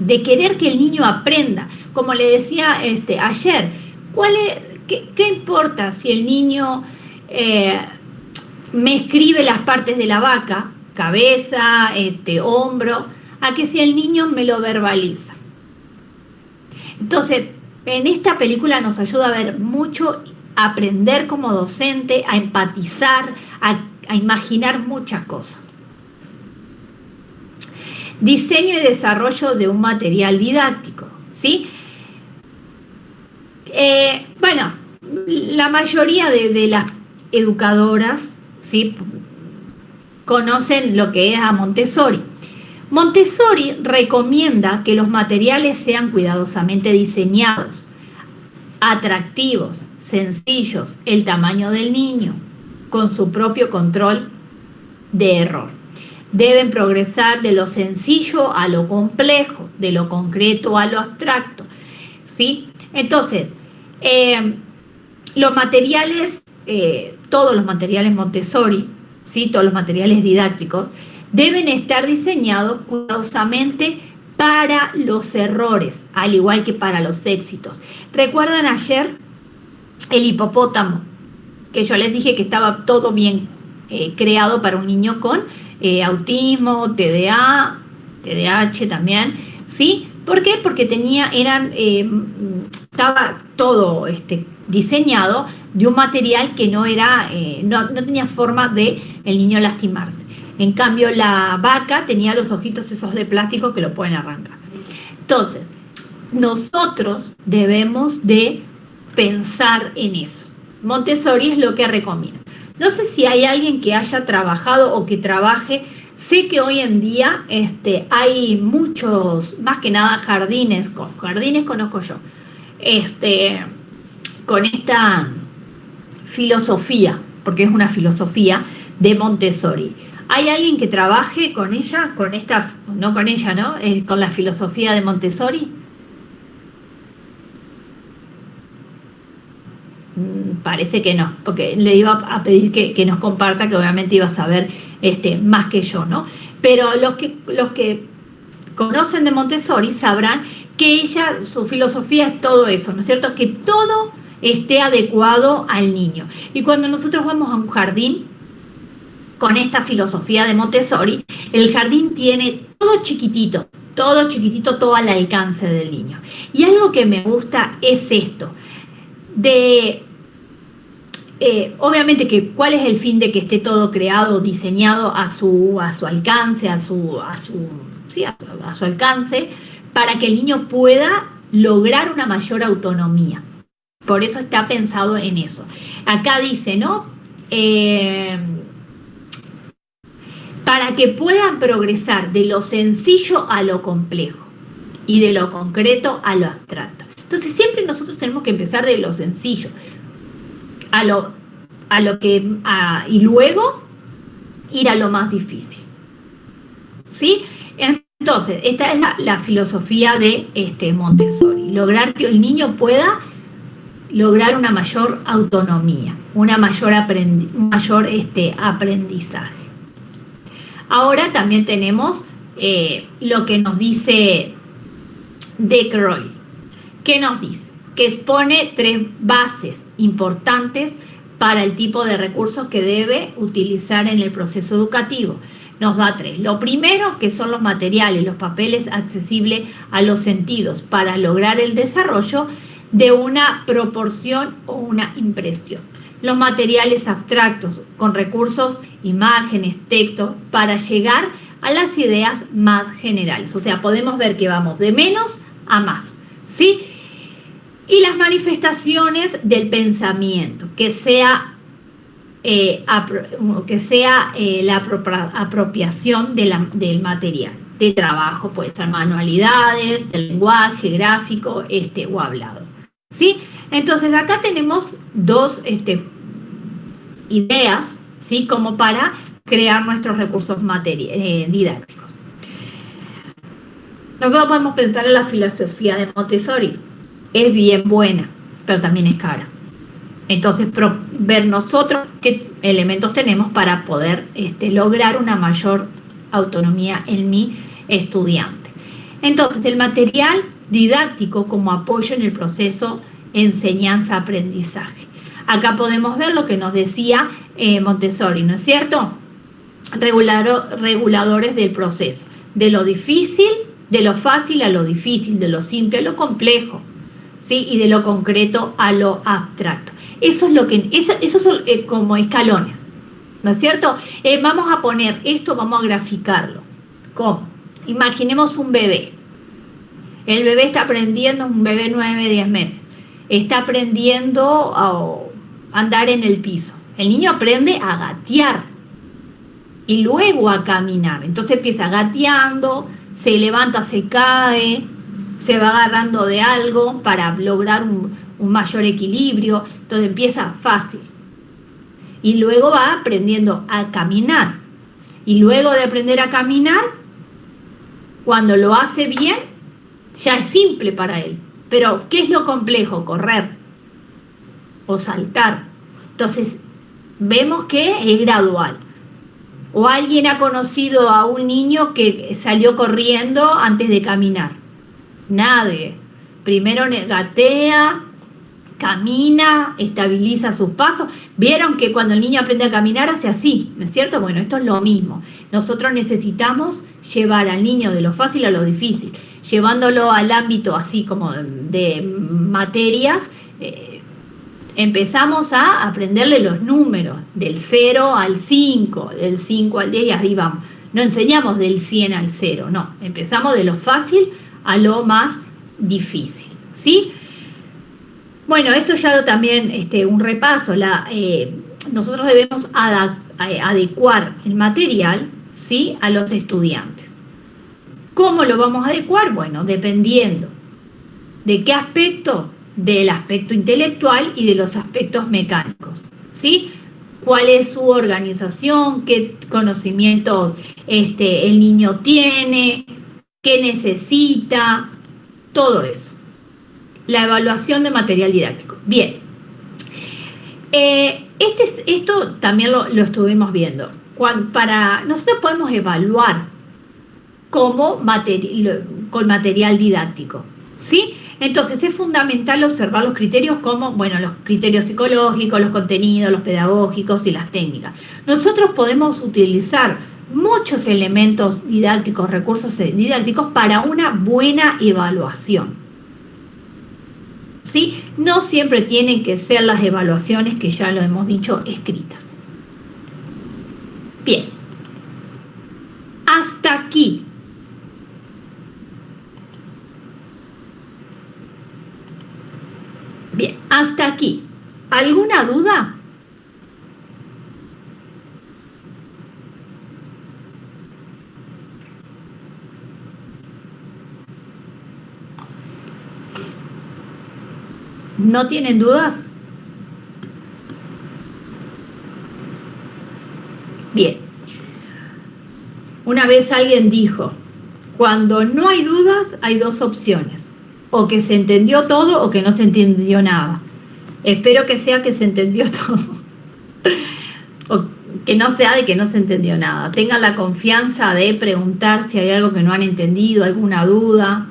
de querer que el niño aprenda. Como le decía ayer, ¿qué importa si el niño me escribe las partes de la vaca, cabeza, hombro, a que si el niño me lo verbaliza? Entonces, en esta película nos ayuda a ver mucho, a aprender como docente, a empatizar, a imaginar muchas cosas. Diseño y desarrollo de un material didáctico, ¿sí? Bueno, la mayoría de las educadoras, ¿sí?, conocen lo que es a Montessori. Montessori recomienda que los materiales sean cuidadosamente diseñados, atractivos, sencillos, el tamaño del niño, con su propio control de error. Deben progresar de lo sencillo a lo complejo, de lo concreto a lo abstracto, ¿sí? Entonces, los materiales, todos los materiales Montessori, ¿sí?, todos los materiales didácticos, deben estar diseñados cuidadosamente para los errores, al igual que para los éxitos. ¿Recuerdan ayer el hipopótamo? Que yo les dije que estaba todo bien creado para un niño con autismo, TDA, TDAH también, ¿sí? ¿Por qué? Porque estaba todo diseñado de un material que no tenía forma de el niño lastimarse. En cambio, la vaca tenía los ojitos esos de plástico que lo pueden arrancar. Entonces, nosotros debemos de pensar en eso. Montessori es lo que recomienda. No sé si hay alguien que haya trabajado o que trabaje. Sé que hoy en día hay muchos, más que nada jardines conozco yo, con esta filosofía, porque es una filosofía de Montessori. ¿Hay alguien que trabaje con ella, con la filosofía de Montessori? Parece que no, porque le iba a pedir que nos comparta, que obviamente iba a saber más que yo, ¿no? Pero los que conocen de Montessori sabrán que su filosofía es todo eso, ¿no es cierto? Que todo esté adecuado al niño. Y cuando nosotros vamos a un jardín con esta filosofía de Montessori, el jardín tiene todo chiquitito, todo al alcance del niño. Y algo que me gusta es esto, obviamente que cuál es el fin de que esté todo creado, diseñado a su alcance, a su alcance, para que el niño pueda lograr una mayor autonomía. Por eso está pensado en eso. Acá dice, ¿no? Para que puedan progresar de lo sencillo a lo complejo y de lo concreto a lo abstracto. Entonces siempre nosotros tenemos que empezar de lo sencillo y luego ir a lo más difícil, ¿sí? Entonces, esta es la filosofía de Montessori, lograr que el niño pueda lograr una mayor autonomía, un mayor aprendizaje. Ahora también tenemos lo que nos dice De Croy. ¿Qué nos dice? Que expone 3 bases importantes para el tipo de recursos que debe utilizar en el proceso educativo. Nos da 3. Lo primero, que son los materiales, los papeles accesibles a los sentidos para lograr el desarrollo de una proporción o una impresión. Los materiales abstractos con recursos, imágenes, texto, para llegar a las ideas más generales. O sea, podemos ver que vamos de menos a más, ¿sí? Y las manifestaciones del pensamiento, que sea la apropiación del material de trabajo, puede ser manualidades, del lenguaje gráfico o hablado, ¿sí? Entonces acá tenemos 2 ideas, ¿sí? Como para crear nuestros recursos didácticos. Nosotros podemos pensar en la filosofía de Montessori. Es bien buena, pero también es cara. Entonces, ver nosotros qué elementos tenemos para poder lograr una mayor autonomía en mi estudiante. Entonces, el material didáctico como apoyo en el proceso enseñanza-aprendizaje. Acá podemos ver lo que nos decía Montessori, ¿no es cierto? Reguladores del proceso, de lo difícil, de lo fácil a lo difícil, de lo simple a lo complejo, ¿sí? Y de lo concreto a lo abstracto. Eso son como escalones, ¿no es cierto? Vamos a poner esto, vamos a graficarlo. ¿Cómo? Imaginemos un bebé. El bebé está aprendiendo, un bebé 9-10 meses, está aprendiendo a andar en el piso. El niño aprende a gatear y luego a caminar. Entonces empieza gateando, se levanta, se cae, se va agarrando de algo para lograr un mayor equilibrio. Entonces empieza fácil. Y luego va aprendiendo a caminar. Y luego de aprender a caminar, cuando lo hace bien, ya es simple para él. Pero, ¿qué es lo complejo? Correr o saltar. Entonces, vemos que es gradual. ¿O alguien ha conocido a un niño que salió corriendo antes de caminar? Nadie. Primero gatea, camina, estabiliza sus pasos. Vieron que cuando el niño aprende a caminar hace así, ¿no es cierto? Bueno, esto es lo mismo. Nosotros necesitamos llevar al niño de lo fácil a lo difícil, llevándolo al ámbito así como de materias. Empezamos a aprenderle los números, del 0 al 5, del 5 al 10 y ahí vamos. No enseñamos del 100 al 0, no. Empezamos de lo fácil a lo más difícil, ¿sí? Bueno, esto ya también un repaso. Nosotros debemos adecuar el material, ¿sí?, a los estudiantes. ¿Cómo lo vamos a adecuar? Bueno, dependiendo de qué aspectos, del aspecto intelectual y de los aspectos mecánicos, ¿sí? ¿Cuál es su organización? ¿Qué conocimientos el niño tiene? ¿Qué necesita? Todo eso. La evaluación de material didáctico. Bien. Esto también lo estuvimos viendo. Nosotros podemos evaluar con material didáctico, ¿sí? Entonces es fundamental observar los criterios como, bueno, los criterios psicológicos, los contenidos, los pedagógicos y las técnicas. Nosotros podemos utilizar muchos elementos didácticos, recursos didácticos para una buena evaluación, ¿sí? No siempre tienen que ser las evaluaciones que ya lo hemos dicho escritas. Bien, hasta aquí. Bien, hasta aquí. ¿Alguna duda? ¿No tienen dudas? Bien. Una vez alguien dijo, cuando no hay dudas hay dos opciones, o que se entendió todo o que no se entendió nada. Espero que sea que se entendió todo, o que no sea de que no se entendió nada. Tengan la confianza de preguntar si hay algo que no han entendido, alguna duda.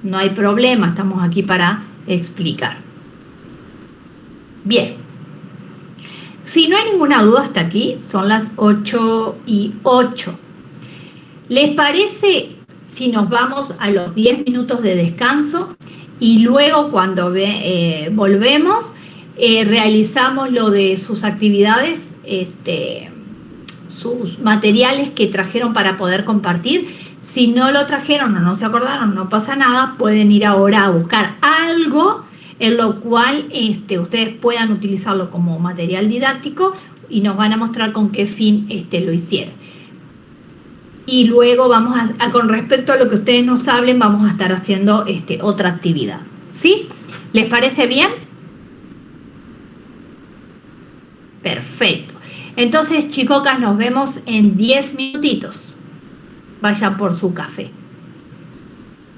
No hay problema, estamos aquí para explicar. Bien. Si no hay ninguna duda hasta aquí, son las 8:08. ¿Les parece si nos vamos a los 10 minutos de descanso y luego cuando volvemos realizamos lo de sus actividades, sus materiales que trajeron para poder compartir? Si no lo trajeron o no se acordaron, no pasa nada, pueden ir ahora a buscar algo en lo cual ustedes puedan utilizarlo como material didáctico y nos van a mostrar con qué fin lo hicieron. Y luego vamos con respecto a lo que ustedes nos hablen, vamos a estar haciendo otra actividad, ¿sí? ¿Les parece bien? Perfecto. Entonces, chicocas, nos vemos en 10 minutitos. Vayan por su café.